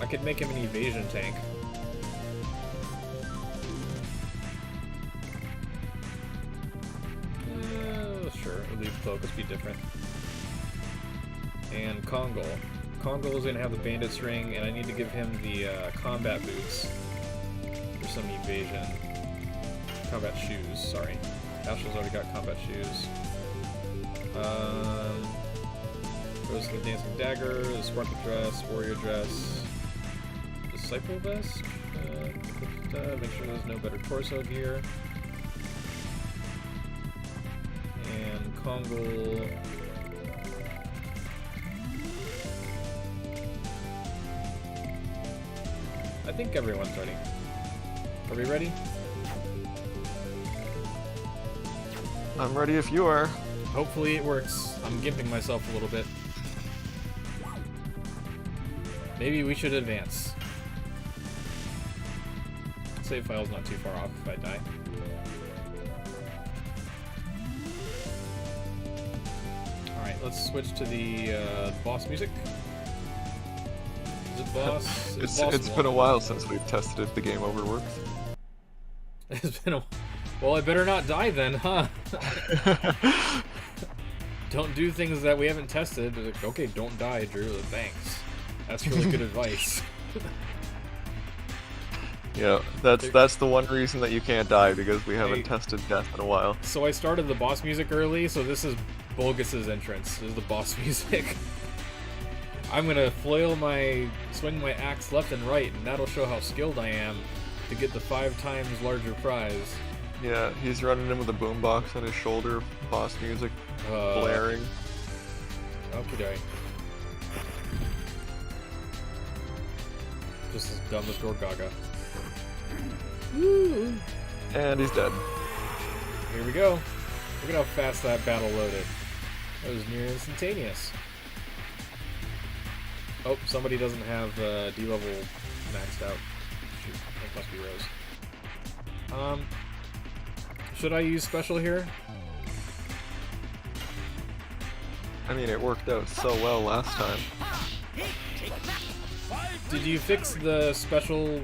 I could make him an evasion tank. Sure, elude cloak, let's be different. And Kongol. Kongol is gonna have the bandit's ring, and I need to give him the combat boots for some evasion. Combat shoes, sorry. Ashel's already got combat shoes. Rose of the Dancing Dagger, the Sparkle Dress, Warrior Dress, Disciple Vest. Make sure there's no better torso gear. And Kongol. I think everyone's ready. Are we ready? I'm ready if you are. Hopefully it works. I'm gimping myself a little bit. Maybe we should advance. Save file's not too far off if I die. Alright, let's switch to the boss music. Is it boss? It's been a while since we've tested if the game over works. It's been a... Well, I better not die then, huh? Don't do things that we haven't tested. Like, okay, don't die, Drew. Thanks. That's really good advice. Yeah, that's the one reason that you can't die, because we haven't tested death in a while. So I started the boss music early, so this is Bulgus's entrance. This is the boss music. I'm gonna swing my axe left and right, and that'll show how skilled I am to get the 5 times larger prize. Yeah, he's running in with a boombox on his shoulder, boss music blaring. Okay. Just as dumb as Gorgaga. Woo! And he's dead. Here we go. Look at how fast that battle loaded. That was near instantaneous. Oh, somebody doesn't have D-level maxed out. Shoot, that must be Rose. Should I use special here? I mean, it worked out so well last time. Did you fix the special,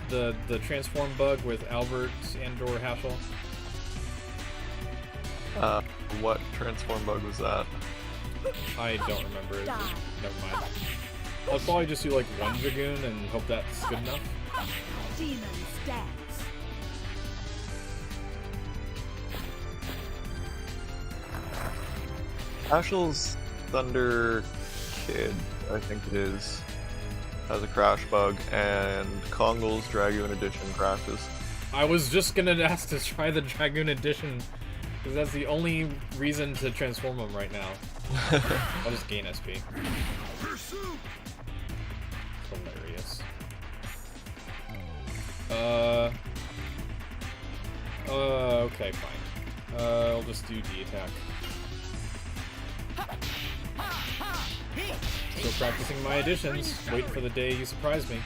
the transform bug with Albert and/or Haschel? What transform bug was that? I don't remember. Never mind. I'll probably just do like 1 Dragoon and hope that's good enough. Demon stance. Ashel's Thunder Kid, I think it is, has a crash bug, and Kongol's Dragoon Edition crashes. I was just gonna ask to try the Dragoon Edition, because that's the only reason to transform him right now. I'll just gain SP. Hilarious. Okay, fine. I'll just do D attack. Still practicing my additions. Wait for the day you surprise me.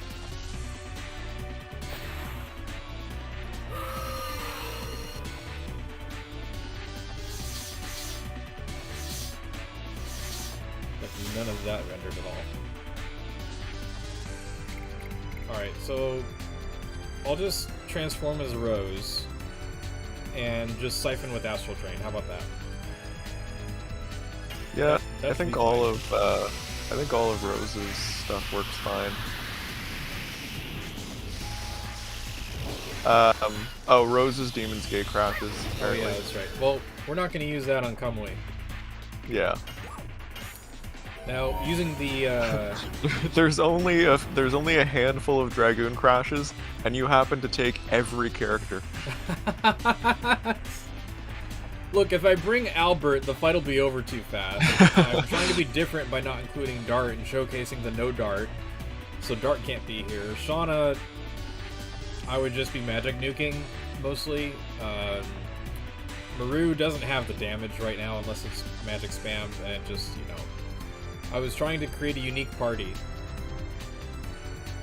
Like none of that rendered at all. Alright, so I'll just transform as Rose and just siphon with Astral Drain. How about that? Yeah, That I think should be all fine. of Rose's stuff works fine. Oh, Rose's Demon's Gate crashes. Oh Apparently. yeah, that's right. Well, we're not going to use that on Kamui. Yeah. Now, using the there's only a handful of Dragoon crashes, and you happen to take every character. Look, if I bring Albert, the fight will be over too fast. I'm trying to be different by not including Dart and showcasing the NoDart, so Dart can't be here. Shauna, I would just be magic nuking, mostly. Maru doesn't have the damage right now unless it's magic spam, and it just, you know... I was trying to create a unique party.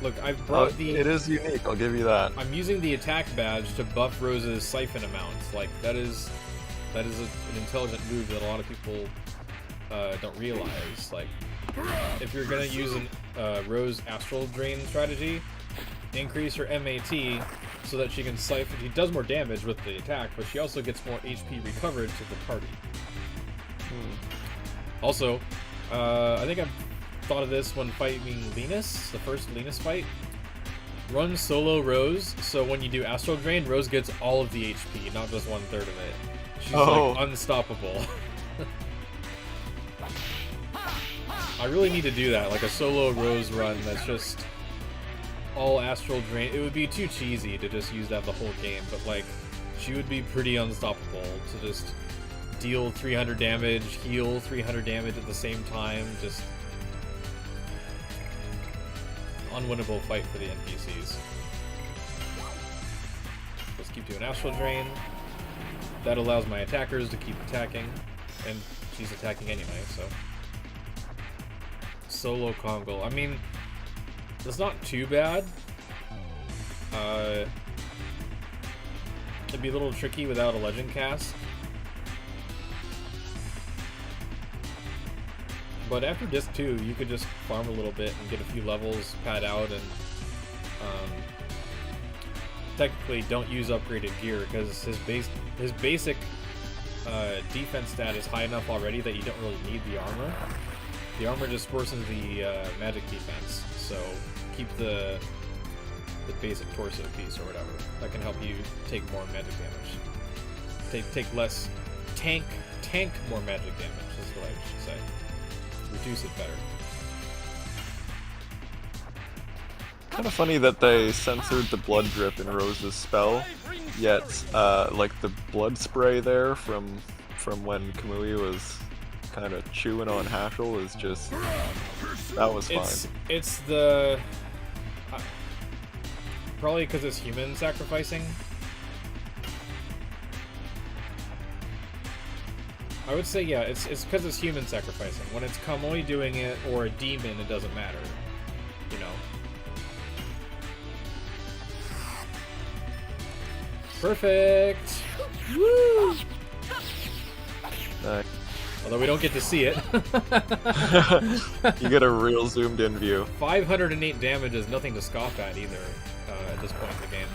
Look, I've brought the... It is unique, I'll give you that. I'm using the attack badge to buff Rose's siphon amounts. Like, that is an intelligent move that a lot of people don't realize. Like, if you're gonna use a Rose Astral Drain strategy, increase her MAT so that she can siphon. She does more damage with the attack, but she also gets more HP recovered to the party. Also, I think I've thought of this when fighting Linus, the first Linus fight. Run solo Rose, so when you do Astral Drain, Rose gets all of the HP, not just 1/3 of it. She's like unstoppable. I really need to do that, like a solo Rose run that's just all Astral Drain. It would be too cheesy to just use that the whole game, but like, she would be pretty unstoppable to just deal 300 damage, heal 300 damage at the same time, just unwinnable fight for the NPCs. Let's keep doing Astral Drain. That allows my attackers to keep attacking, and she's attacking anyway, so. Solo Kongol. I mean, it's not too bad. It'd be a little tricky without a legend cast. But after disc 2, you could just farm a little bit and get a few levels, pad out, and technically don't use upgraded gear because his basic defense stat is high enough already that you don't really need the armor. The armor just worsens the magic defense, so keep the basic torso piece or whatever. That can help you take more magic damage. Take less tank more magic damage, is what I should say. Reduce it better. Kind of funny that they censored the blood drip in Rose's spell, yet like the blood spray there from when Kamui was kind of chewing on Haschel is just, that was fine. It's the probably because it's human sacrificing. I would say, yeah, it's because it's human sacrificing. When it's Kamui doing it or a demon, it doesn't matter. You know. Perfect! Woo! Nice. Although we don't get to see it. You get a real zoomed in view. 508 damage is nothing to scoff at either at this point in the game.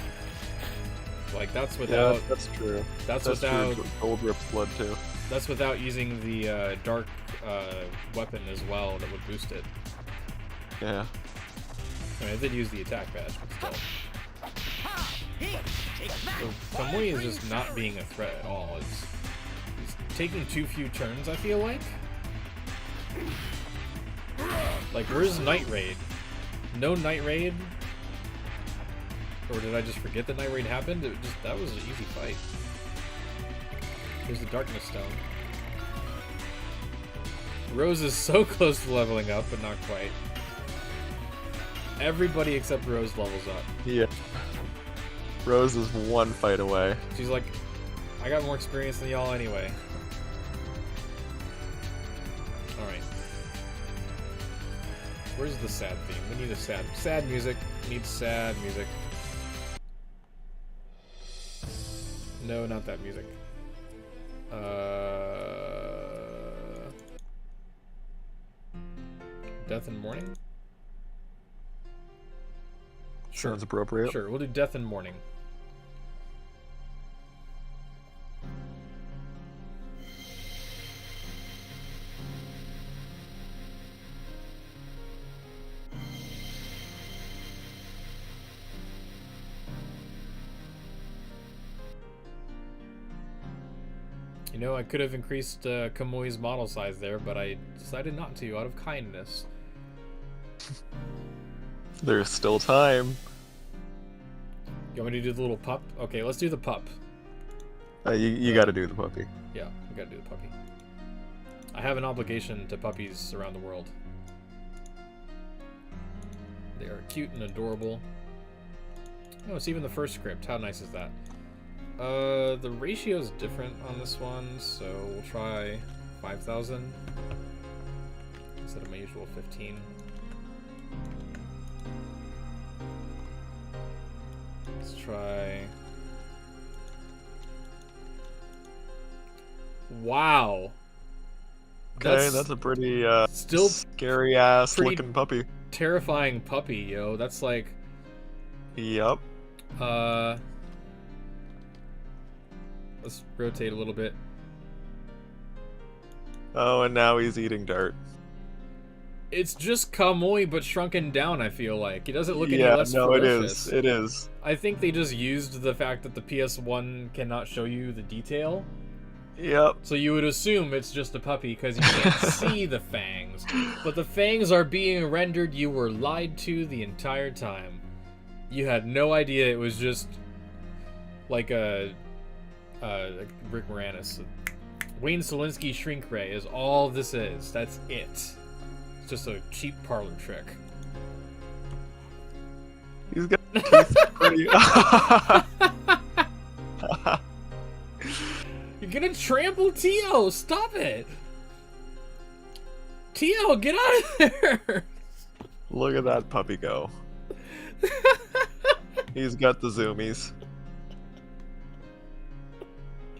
Like, that's without... Yeah, that's true. That's without... True. Gold rips blood too. That's without using the dark weapon as well that would boost it. Yeah. I mean, I did use the attack badge, but still. So, Kamui is just not being a threat at all. He's taking too few turns, I feel like. Like, where's Night Raid? No Night Raid? Or did I just forget that Night Raid happened? That was an easy fight. Here's the Darkness Stone. Rose is so close to leveling up, but not quite. Everybody except Rose levels up. Yeah. Rose is one fight away. She's like, I got more experience than y'all anyway. Alright. Where's the sad theme? We need a sad music. We need sad music. No, not that music. Death and Mourning? Sure. Sounds appropriate. Sure, we'll do Death and Mourning. You know, I could have increased Kamui's model size there, but I decided not to, out of kindness. There's still time. You want me to do the little pup? Okay, let's do the pup. You gotta do the puppy. Yeah, we gotta do the puppy. I have an obligation to puppies around the world. They are cute and adorable. Oh, it's even the first script. How nice is that? The ratio is different on this one, so we'll try 5,000 instead of my usual 15. Let's try... Wow! Okay, that's a pretty, still scary-ass pretty looking puppy. terrifying puppy, yo. That's like... Yep. Let's rotate a little bit. Oh, and now he's eating dirt. It's just Kamui, but shrunken down, I feel like. He doesn't look any less ferocious. It is. I think they just used the fact that the PS1 cannot show you the detail. Yep. So you would assume it's just a puppy because you can't see the fangs. But the fangs are being rendered. You were lied to the entire time. You had no idea it was just like a Rick Moranis. Wayne Selinsky Shrink Ray is all this is. That's it. It's just a cheap parlor trick. He's got teeth pretty... You're gonna trample Tio! Stop it! Tio, get out of there! Look at that puppy go. He's got the zoomies.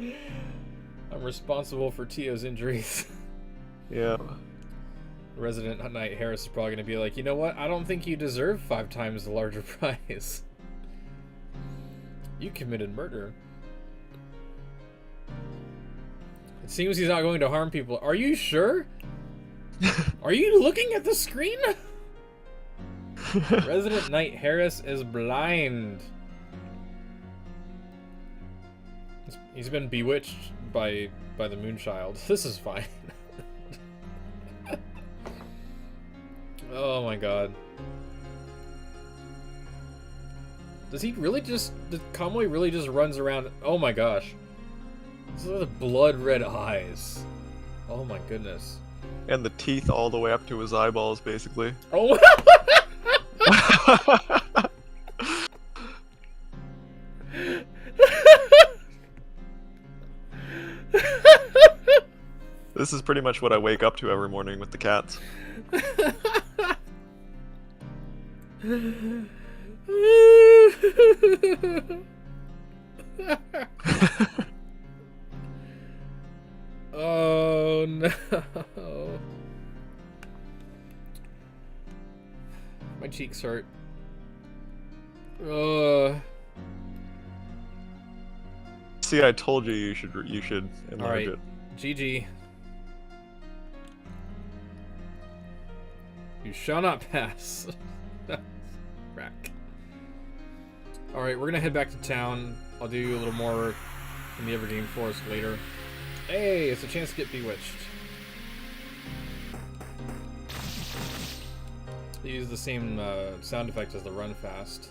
I'm responsible for Tio's injuries. Yeah. Resident Knight Harris is probably gonna be like, you know what? I don't think you deserve 5 times the larger prize. You committed murder. It seems he's not going to harm people. Are you sure? Are you looking at the screen? Resident Knight Harris is blind. He's been bewitched by by the Moonchild. This is fine. Oh my god. Does he really just... Did Kamui really just runs around... Oh my gosh. These are the blood red eyes. Oh my goodness. And the teeth all the way up to his eyeballs, basically. Oh! This is pretty much what I wake up to every morning with the cats. Oh no. My cheeks hurt. See, I told you you should enlarge Alright. it. GG. You shall not pass. Rack. Alright, we're gonna head back to town. I'll do a little more in the Evergreen Forest later. Hey, it's a chance to get bewitched. They use the same sound effect as the run fast.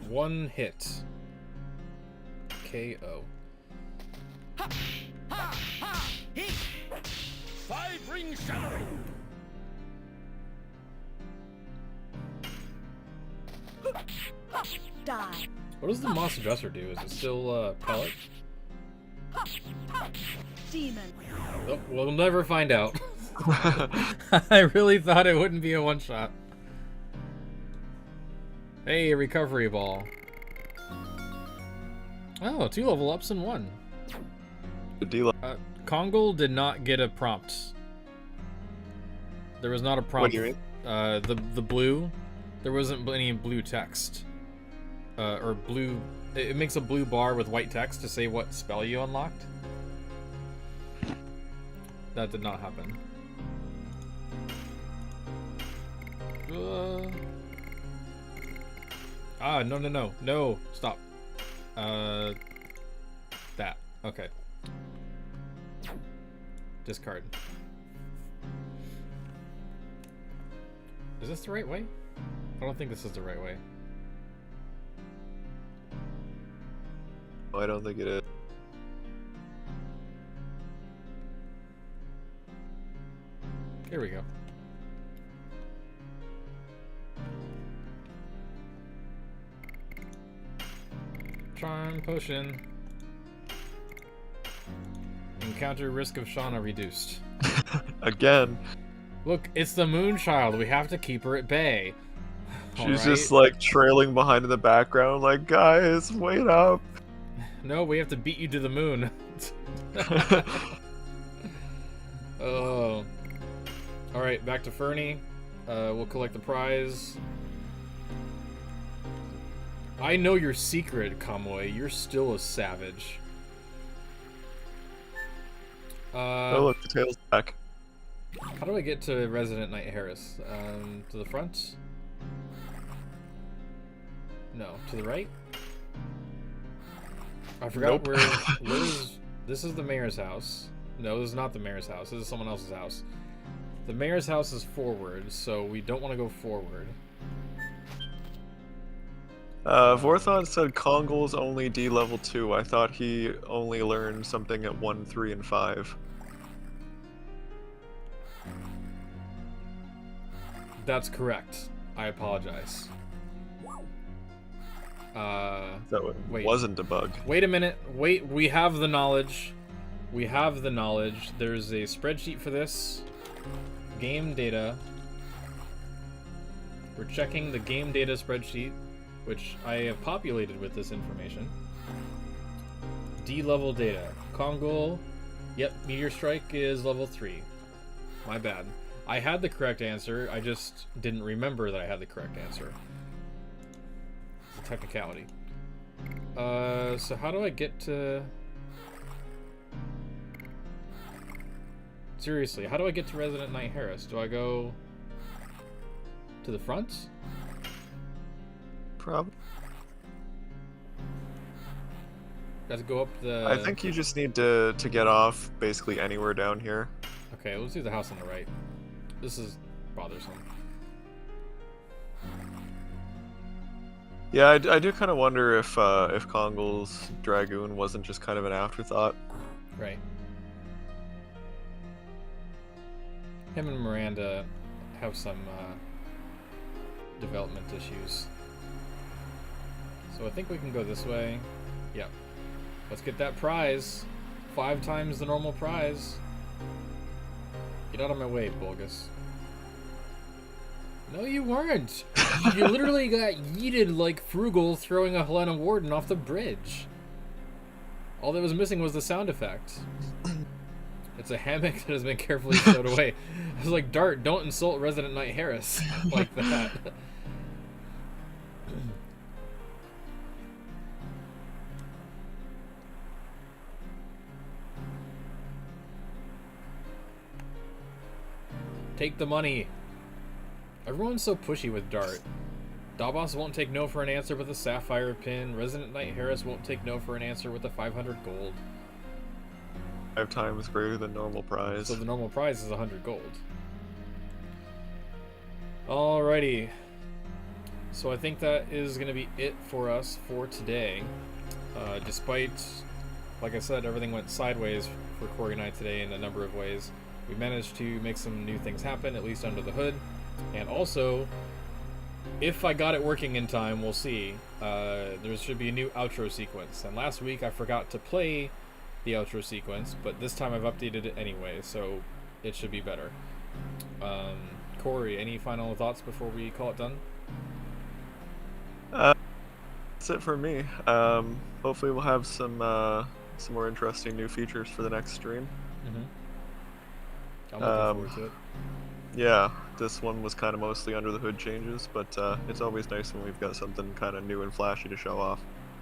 One hit. KO. Five ring shadow. Die. What does the Moss Dresser do? Is it still pellet? Demon. Oh, we'll never find out. I really thought it wouldn't be a one-shot. Hey, a recovery ball. Oh, 2 level ups in 1. The deal. Kongol did not get a prompt. There was not a prompt. What do you mean? The blue, there wasn't any blue text. Or blue. It makes a blue bar with white text to say what spell you unlocked. That did not happen. No, stop. That. Okay. Discard. Is this the right way? I don't think this is the right way. Oh, I don't think it is. Here we go. Charm potion. Encounter risk of Shauna reduced. Again. Look, it's the Moonchild. We have to keep her at bay. She's just like trailing behind in the background, like, guys, wait up. No, we have to beat you to the moon. Oh. Alright, back to Fernie. We'll collect the prize. I know your secret, Kamui. You're still a savage. Oh, look, the tail's back. How do I get to Resident Knight Harris? To the front? No, to the right? I forgot Nope. where is... This is the mayor's house. No, this is not the mayor's house. This is someone else's house. The mayor's house is forward, so we don't want to go forward. Vorthon said Kongol's only D level 2. I thought he only learned something at 1, 3, and 5. That's correct. I apologize. So it Wait. wasn't a bug. Wait a minute. Wait, we have the knowledge. We have the knowledge. There's a spreadsheet for this. Game data. We're checking the game data spreadsheet, which I have populated with this information. D level data. Kongol. Yep, Meteor Strike is level 3. My bad. I had the correct answer, I just didn't remember that I had the correct answer. It's a technicality. So how do I get to... Seriously, how do I get to Resident Knight Harris? Do I go to the front? Probably. Got to go up the... I think you just need to get off basically anywhere down here. Okay, let's do the house on the right. This is bothersome. Yeah, I do kind of wonder if Kongol's Dragoon wasn't just kind of an afterthought. Right. Him and Miranda have some development issues. So I think we can go this way. Yep. Let's get that prize. 5 times the normal prize. Get out of my way, Bulgus. No, you weren't. You literally got yeeted like Frugal throwing a Helena Warden off the bridge. All that was missing was the sound effect. It's a hammock that has been carefully stowed away. I was like, Dart, don't insult Resident Knight Harris like that. Take the money. Everyone's so pushy with Dart. Davos won't take no for an answer with a sapphire pin. Resident Knight Harris won't take no for an answer with a 500 gold. 5 times greater than normal prize. So the normal prize is 100 gold. Alrighty. So I think that is going to be it for us for today. Despite, like I said, everything went sideways for Corey and I today in a number of ways. We managed to make some new things happen, at least under the hood. And also, if I got it working in time, we'll see. There should be a new outro sequence. And last week I forgot to play the outro sequence, but this time I've updated it anyway, so it should be better. Corey, any final thoughts before we call it done? That's it for me. Hopefully we'll have some more interesting new features for the next stream. I'm looking forward to it. Yeah, this one was kind of mostly under the hood changes, but it's always nice when we've got something kind of new and flashy to show off.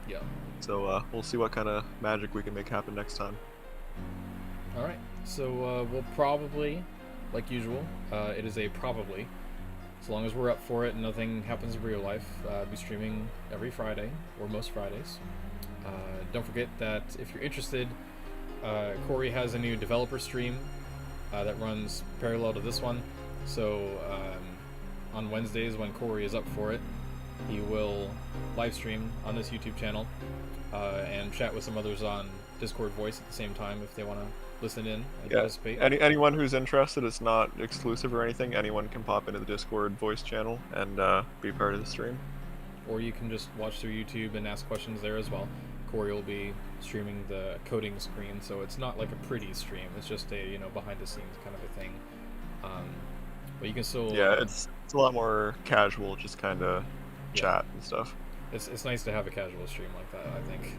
Yeah. So we'll see what kind of magic we can make happen next time. Alright, so we'll probably, like usual, it is a probably, as long as we're up for it and nothing happens in real life, be streaming every Friday, or most Fridays. Don't forget that if you're interested, Corey has a new developer stream that runs parallel to this one. So on Wednesdays when Corey is up for it, he will live stream on this YouTube channel and chat with some others on Discord voice at the same time if they want to listen in and participate. Anyone who's interested, it's not exclusive or anything. Anyone can pop into the Discord voice channel and be part of the stream. Or you can just watch through YouTube and ask questions there as well. Corey will be streaming the coding screen, so it's not like a pretty stream. It's just a behind the scenes kind of a thing. But you can still it's a lot more casual, just kind of chat and stuff. It's nice to have a casual stream like that, I think.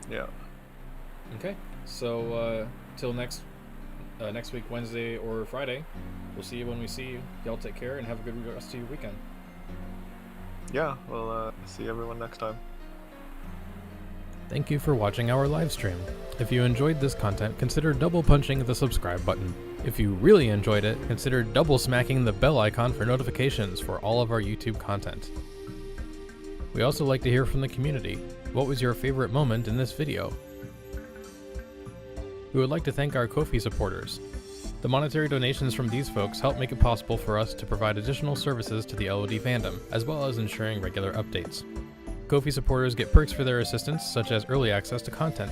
Yeah. Okay, so till next week, Wednesday or Friday, we'll see you when we see you. Y'all take care and have a good rest of your weekend. Yeah, we'll see everyone next time. Thank you for watching our live stream. If you enjoyed this content, consider double punching the subscribe button. If you really enjoyed it, consider double smacking the bell icon for notifications for all of our YouTube content. We also like to hear from the community. What was your favorite moment in this video? We would like to thank our Ko-fi supporters. The monetary donations from these folks help make it possible for us to provide additional services to the LOD fandom, as well as ensuring regular updates. Ko-fi supporters get perks for their assistance, such as early access to content,